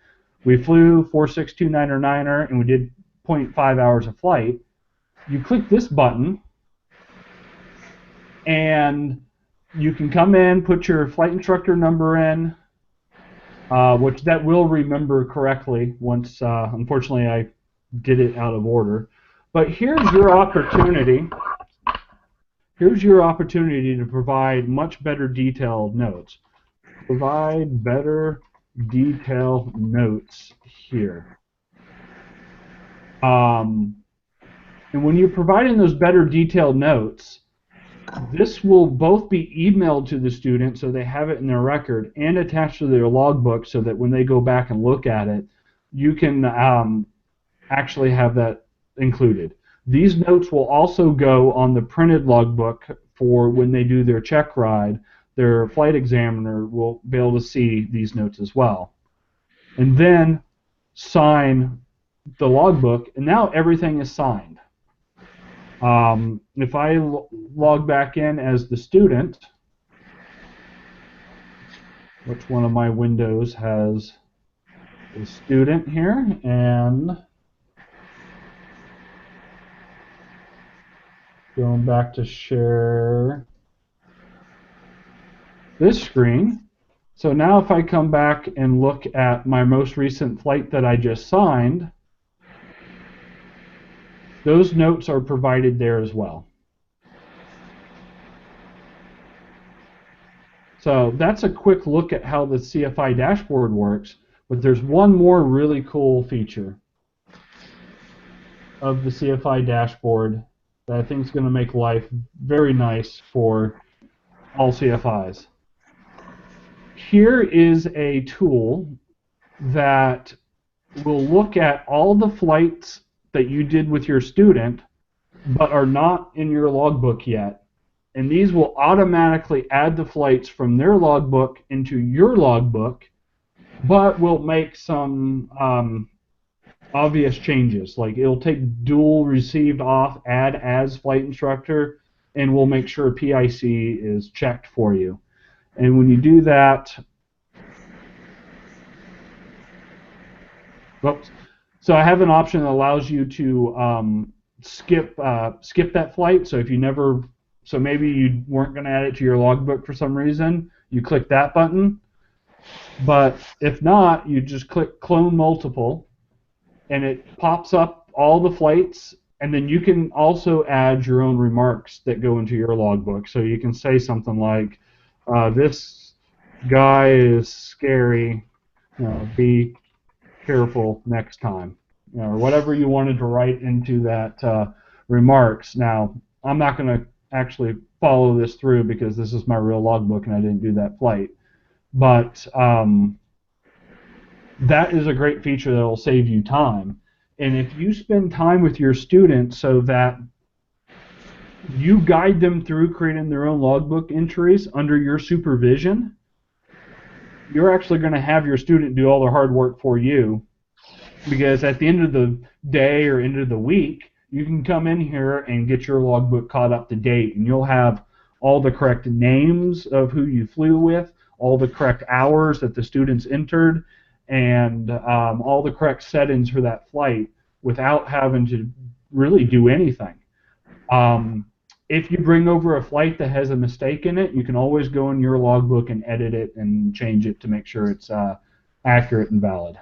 we flew 4629er and we did 0.5 hours of flight. You click this button, and you can come in, put your flight instructor number in, which that will remember correctly once, unfortunately, I did it out of order. But here's your opportunity Here's your opportunity to provide much better detailed notes. Provide better detailed notes here. And when you're providing those better detailed notes, this will both be emailed to the student so they have it in their record and attached to their logbook so that when they go back and look at it, you can actually have that included. These notes will also go on the printed logbook for when they do their check ride. Their flight examiner will be able to see these notes as well. And then sign the logbook, and now everything is signed. If I log back in as the student, which one of my windows has a student here, and going back to share this screen. So now if I come back and look at my most recent flight that I just signed, those notes are provided there as well. So that's a quick look at how the CFI dashboard works, but there's one more really cool feature of the CFI dashboard that I think is going to make life very nice for all CFIs. Here is a tool that will look at all the flights that you did with your student but are not in your logbook yet. And these will automatically add the flights from their logbook into your logbook, but will make some obvious changes. Like it'll take dual received off, add as flight instructor, and we'll make sure PIC is checked for you. And when you do that, whoops. So I have an option that allows you to skip that flight. So if you never, so maybe you weren't going to add it to your logbook for some reason, you click that button. But if not, you just click clone multiple, and it pops up all the flights, and then you can also add your own remarks that go into your logbook. So you can say something like, this guy is scary, be careful next time, or whatever you wanted to write into that remarks. Now, I'm not going to actually follow this through because this is my real logbook and I didn't do that flight. But that is a great feature that will save you time. And if you spend time with your students so that you guide them through creating their own logbook entries under your supervision, you're actually going to have your student do all the hard work for you, because at the end of the day or end of the week, you can come in here and get your logbook caught up to date, and you'll have all the correct names of who you flew with, all the correct hours that the students entered, and all the correct settings for that flight without having to really do anything. If you bring over a flight that has a mistake in it, you can always go in your logbook and edit it and change it to make sure it's accurate and valid.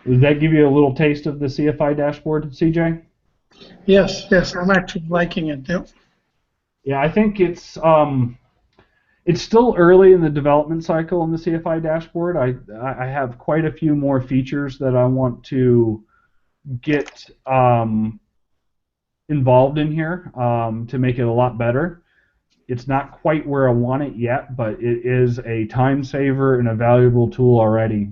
Does that give you a little taste of the CFI dashboard, CJ? Yes, I'm actually liking it. Yep. Yeah, I think it's still early in the development cycle in the CFI dashboard. I have quite a few more features that I want to get involved in here to make it a lot better. It's not quite where I want it yet, but it is a time saver and a valuable tool already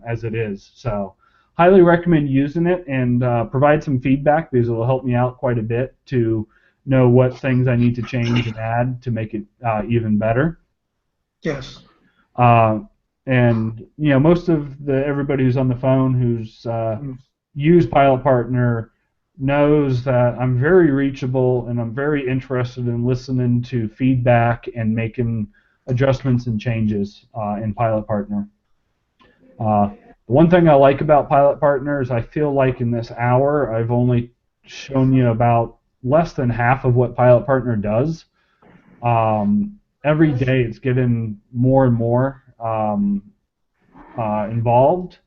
as it is. So highly recommend using it, and provide some feedback because it will help me out quite a bit to know what things I need to change and add to make it even better. Yes. And most of everybody who's on the phone who's used Pilot Partner knows that I'm very reachable and I'm very interested in listening to feedback and making adjustments and changes in Pilot Partner. The one thing I like about Pilot Partner is I feel like in this hour I've only shown you about less than half of what Pilot Partner does. Every day it's getting more and more involved.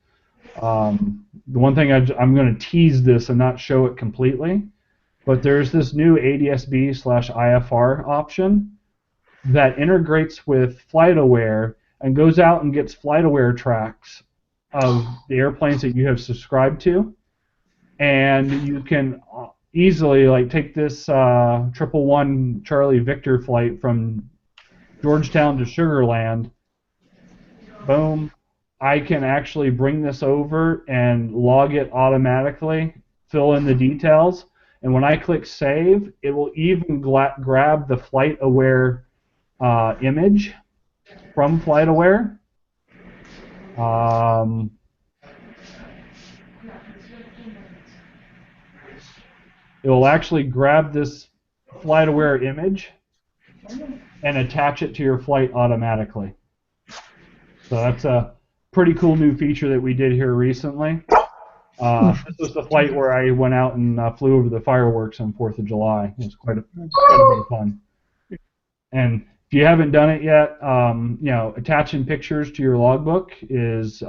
The one thing I'm going to tease this and not show it completely, but there's this new ADS-B/IFR option that integrates with Flightaware and goes out and gets Flightaware tracks of the airplanes that you have subscribed to, and you can easily like take this 111 Charlie Victor flight from Georgetown to Sugarland. Boom. I can actually bring this over and log it automatically, fill in the details, and when I click save, it will even grab the Flightaware image from Flightaware. It will actually grab this Flightaware image and attach it to your flight automatically. So that's a pretty cool new feature that we did here recently. This was the flight where I went out and flew over the fireworks on 4th of July. It was quite a bit of fun. And if you haven't done it yet, you know, attaching pictures to your logbook is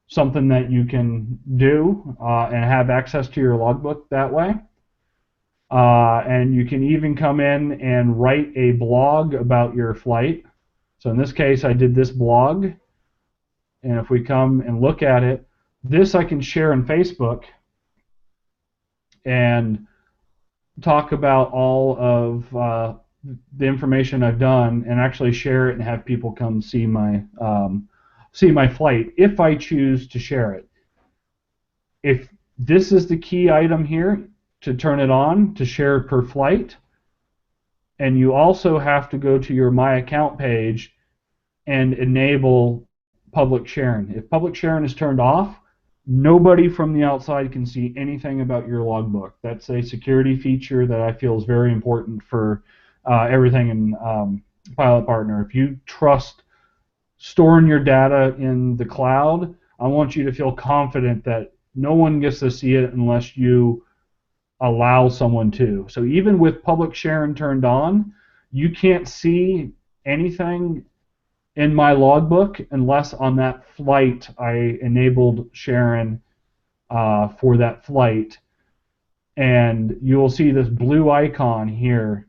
something that you can do and have access to your logbook that way. And you can even come in and write a blog about your flight. So in this case, I did this blog. And if we come and look at it, this I can share on Facebook and talk about all of the information I've done and actually share it and have people come see my flight if I choose to share it. If this is the key item here to turn it on to share per flight, and you also have to go to your My Account page and enable public sharing. If public sharing is turned off, nobody from the outside can see anything about your logbook. That's a security feature that I feel is very important for everything in Pilot Partner. If you trust storing your data in the cloud, I want you to feel confident that no one gets to see it unless you allow someone to. So even with public sharing turned on, you can't see anything in my logbook unless on that flight I enabled sharing for that flight. And you will see this blue icon here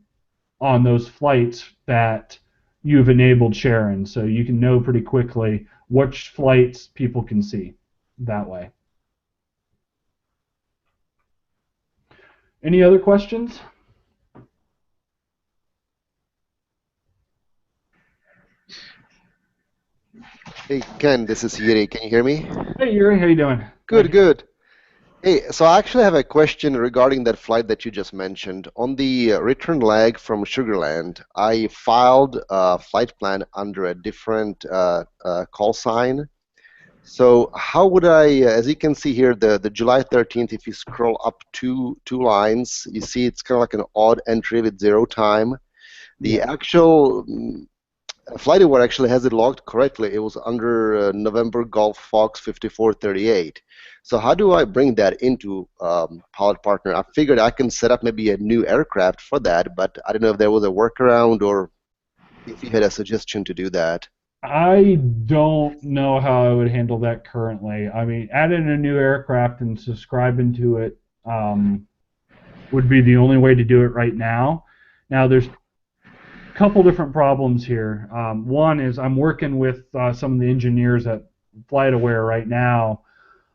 on those flights that you've enabled sharing. So you can know pretty quickly which flights people can see that way. Any other questions? Hey, Ken, this is Yuri. Can you hear me? Hey, Yuri, how you doing? Good, good. Hey, so I actually have a question regarding that flight that you just mentioned. On the return leg from Sugarland, I filed a flight plan under a different call sign. So how would I, as you can see here, the July 13th, if you scroll up two lines, you see it's kind of like an odd entry with 0 time. The actual Flightaware actually has it logged correctly. It was under November Golf Fox 5438. So how do I bring that into Pilot Partner? I figured I can set up maybe a new aircraft for that, but I don't know if there was a workaround or if you had a suggestion to do that. I don't know how I would handle that currently. I mean, adding a new aircraft and subscribing to it would be the only way to do it right now. Now, there's a couple different problems here. One is I'm working with some of the engineers at Flightaware right now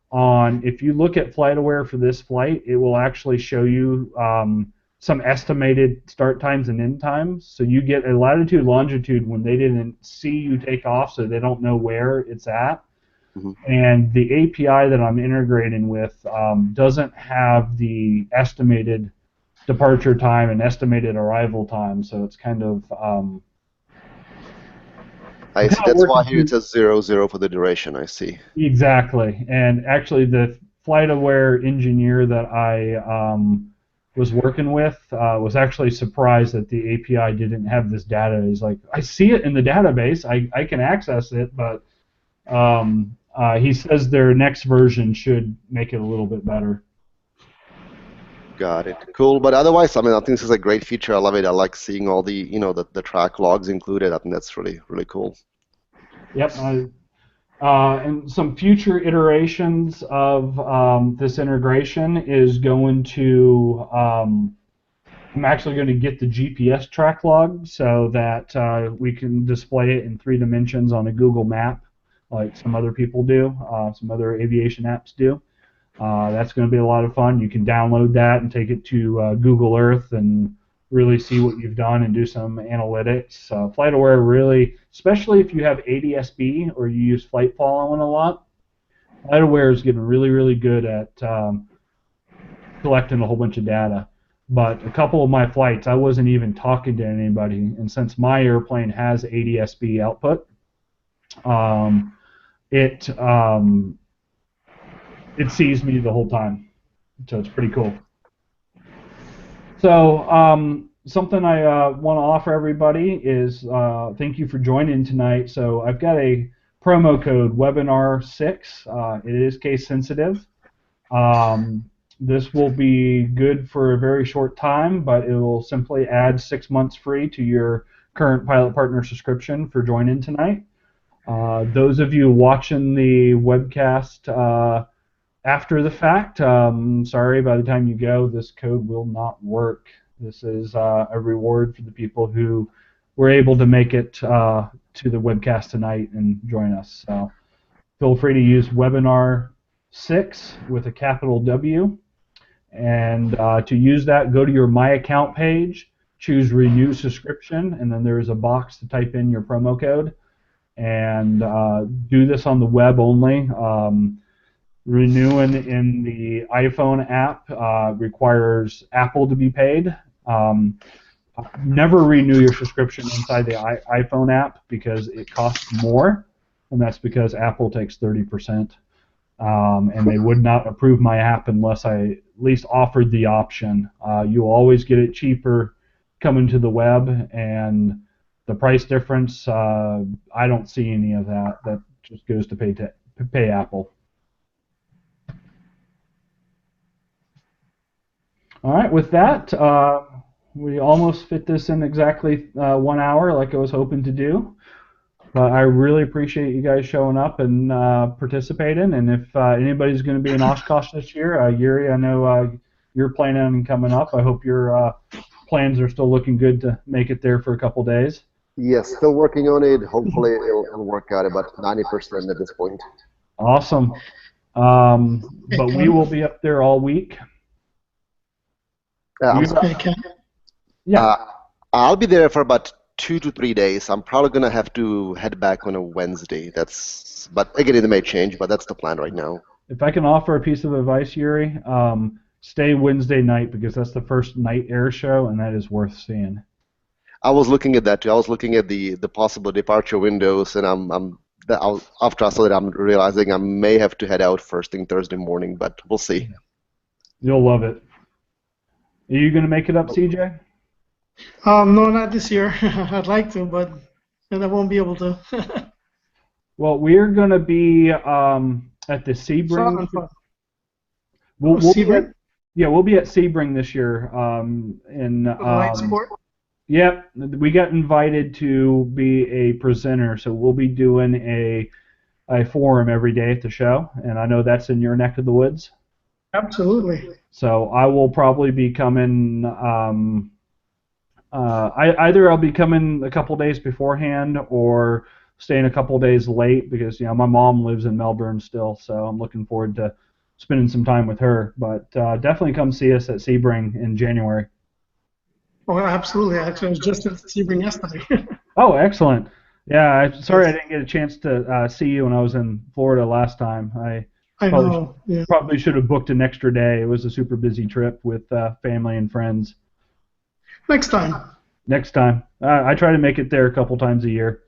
on, if you look at Flightaware for this flight, it will actually show you some estimated start times and end times. So you get a latitude, longitude when they didn't see you take off, so they don't know where it's at. Mm-hmm. And the API that I'm integrating with doesn't have the estimated departure time and estimated arrival time, so it's kind of I see. That's why here it says 00 for the duration. I see. Exactly. And actually, the Flightaware engineer that I was working with was actually surprised that the API didn't have this data. He's like, I see it in the database. I can access it, but he says their next version should make it a little bit better. Got it. Cool. But otherwise, I mean, I think this is a great feature. I love it. I like seeing all the, the track logs included. I think that's really, really cool. Yep. And some future iterations of this integration is going to, I'm actually going to get the GPS track log so that we can display it in 3 dimensions on a Google map, like some other people do, some other aviation apps do. That's going to be a lot of fun. You can download that and take it to Google Earth and really see what you've done and do some analytics. Flightaware really, especially if you have ADS-B or you use flight following a lot, Flightaware is getting really, really good at collecting a whole bunch of data. But a couple of my flights, I wasn't even talking to anybody, and since my airplane has ADS-B output, it it sees me the whole time, so it's pretty cool. So something I want to offer everybody is thank you for joining tonight. So I've got a promo code webinar6. It is case sensitive. This will be good for a very short time, but it will simply add 6 months free to your current Pilot Partner subscription for joining tonight. Those of you watching the webcast after the fact, sorry, by the time you go, this code will not work. This is a reward for the people who were able to make it to the webcast tonight and join us. So feel free to use webinar 6 with a capital W. And to use that, go to your My Account page, choose Renew Subscription, and then there's a box to type in your promo code. And do this on the web only. Renewing in the iPhone app requires Apple to be paid. Never renew your subscription inside the iPhone app because it costs more, and that's because Apple takes 30%. And they would not approve my app unless I at least offered the option. You always get it cheaper coming to the web, and the price difference, I don't see any of that. That just goes to pay Apple. All right, with that, we almost fit this in exactly 1 hour like I was hoping to do. But I really appreciate you guys showing up and participating. And if anybody's going to be in Oshkosh this year, Yuri, I know you're planning on coming up. I hope your plans are still looking good to make it there for a couple days. Yes, still working on it. Hopefully it'll work out about 90% at this point. Awesome. But we will be up there all week. Yeah. I'll be there for about 2 to 3 days. I'm probably gonna have to head back on a Wednesday. But again, it may change, but that's the plan right now. If I can offer a piece of advice, Yuri, stay Wednesday night because that's the first night air show, and that is worth seeing. I was looking at that too. I was looking at the possible departure windows, and after I saw it, I'm realizing I may have to head out first thing Thursday morning, but we'll see. You'll love it. Are you gonna make it up, CJ? No, not this year. I'd like to, but I won't be able to. Well, we're going to be at the Sebring. Sebring? We'll be at Sebring this year. Yep, we got invited to be a presenter, so we'll be doing a forum every day at the show, and I know that's in your neck of the woods. Absolutely. So I will probably be coming. Either I'll be coming a couple days beforehand or staying a couple days late because my mom lives in Melbourne still, so I'm looking forward to spending some time with her. But definitely come see us at Sebring in January. Oh, absolutely. Actually, I was just at Sebring yesterday. Oh, excellent. Yeah, sorry I didn't get a chance to see you when I was in Florida last time. I probably should have booked an extra day. It was a super busy trip with family and friends. Next time. Next time. I try to make it there a couple times a year.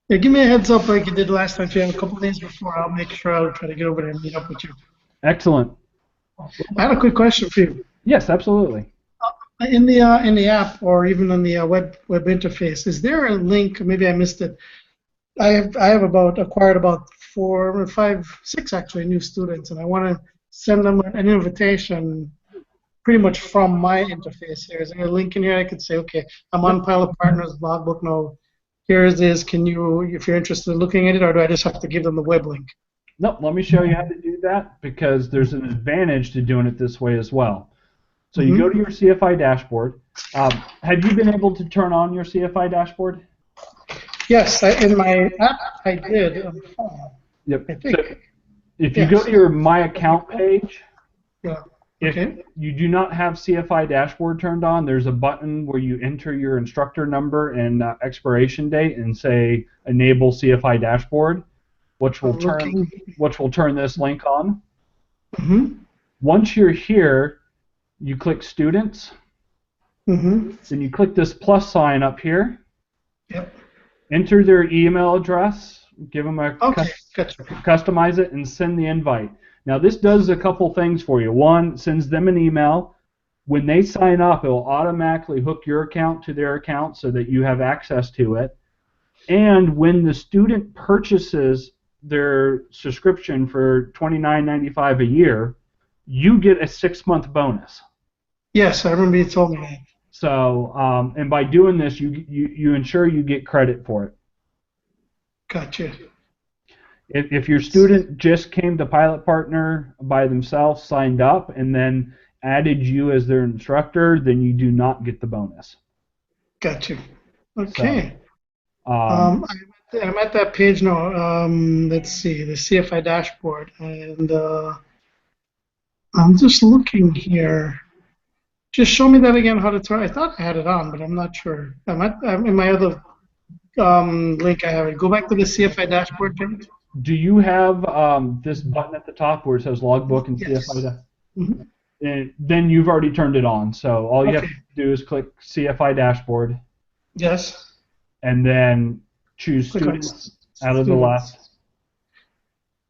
Yeah, give me a heads up like you did last time. If you have a couple days before, I'll make sure I'll try to get over there and meet up with you. Excellent. I had a quick question for you. Yes, absolutely. In the app or even on the web interface, is there a link? Maybe I missed it. I have acquired about 4 or 5, 6 actually new students, and I want to send them an invitation pretty much from my interface here. Is there a link in here I could say, okay, I'm on Pilot Partners Logbook now, Here's this. Can you, if you're interested in looking at it, or do I just have to give them the web link? No, let me show you how to do that, because there's an advantage to doing it this way as well. So you go to your CFI dashboard. Have you been able to turn on your CFI dashboard? Yes, in my app I did. Yep. I think. So if you go to your My Account page, Yeah. if Okay. you do not have CFI dashboard turned on, there's a button where you enter your instructor number and expiration date and say Enable CFI dashboard, which will turn this link on. Once you're here, you click Students. Then you click this plus sign up here. Yep. Enter their email address. Give them a Gotcha. customize it and send the invite. Now this does a couple things for you. One, sends them an email. When they sign up, it will automatically hook your account to their account so that you have access to it. And when the student purchases their subscription for $29.95 a year, you get a 6-month bonus. Yes, I remember you told me that. So, and by doing this, you ensure you get credit for it. Gotcha. If your student just came to Pilot Partner by themselves, signed up, and then added you as their instructor, then you do not get the bonus. Gotcha. Okay. So, I'm at that page now. Let's see, the CFI dashboard, and I'm just looking here. Just show me that again, how to turn. I thought I had it on, but I'm not sure. I'm in my other link I have it. Go back to the CFI dashboard page. do you have this button at the top where it says Logbook and Yes. CFI? And then you've already turned it on. So all you have to do is click CFI Dashboard. Yes. And then choose Click on Students out of the left,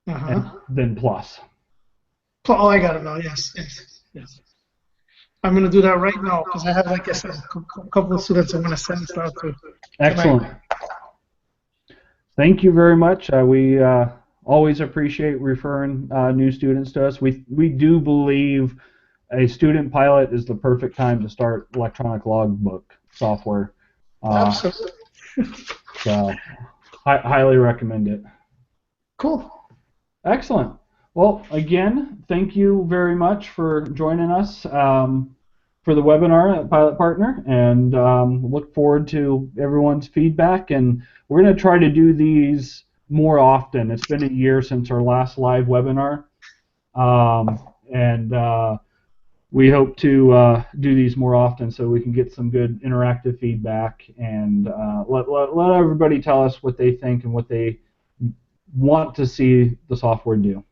Uh-huh. and then Plus. Oh, I got it now. Yes. I'm going to do that right now because I have, like I said, a couple of students I'm going to send this out to. Excellent. Thank you very much. We always appreciate referring new students to us. We do believe a student pilot is the perfect time to start electronic logbook software. Absolutely. So, highly recommend it. Cool. Excellent. Well, again, thank you very much for joining us for the webinar at Pilot Partner, and look forward to everyone's feedback. And we're going to try to do these more often. It's been a year since our last live webinar, and we hope to do these more often so we can get some good interactive feedback and let everybody tell us what they think and what they want to see the software do.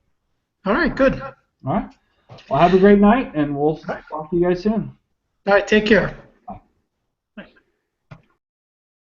All right, good. All right. Well, have a great night, and we'll talk to you guys soon. All right, take care.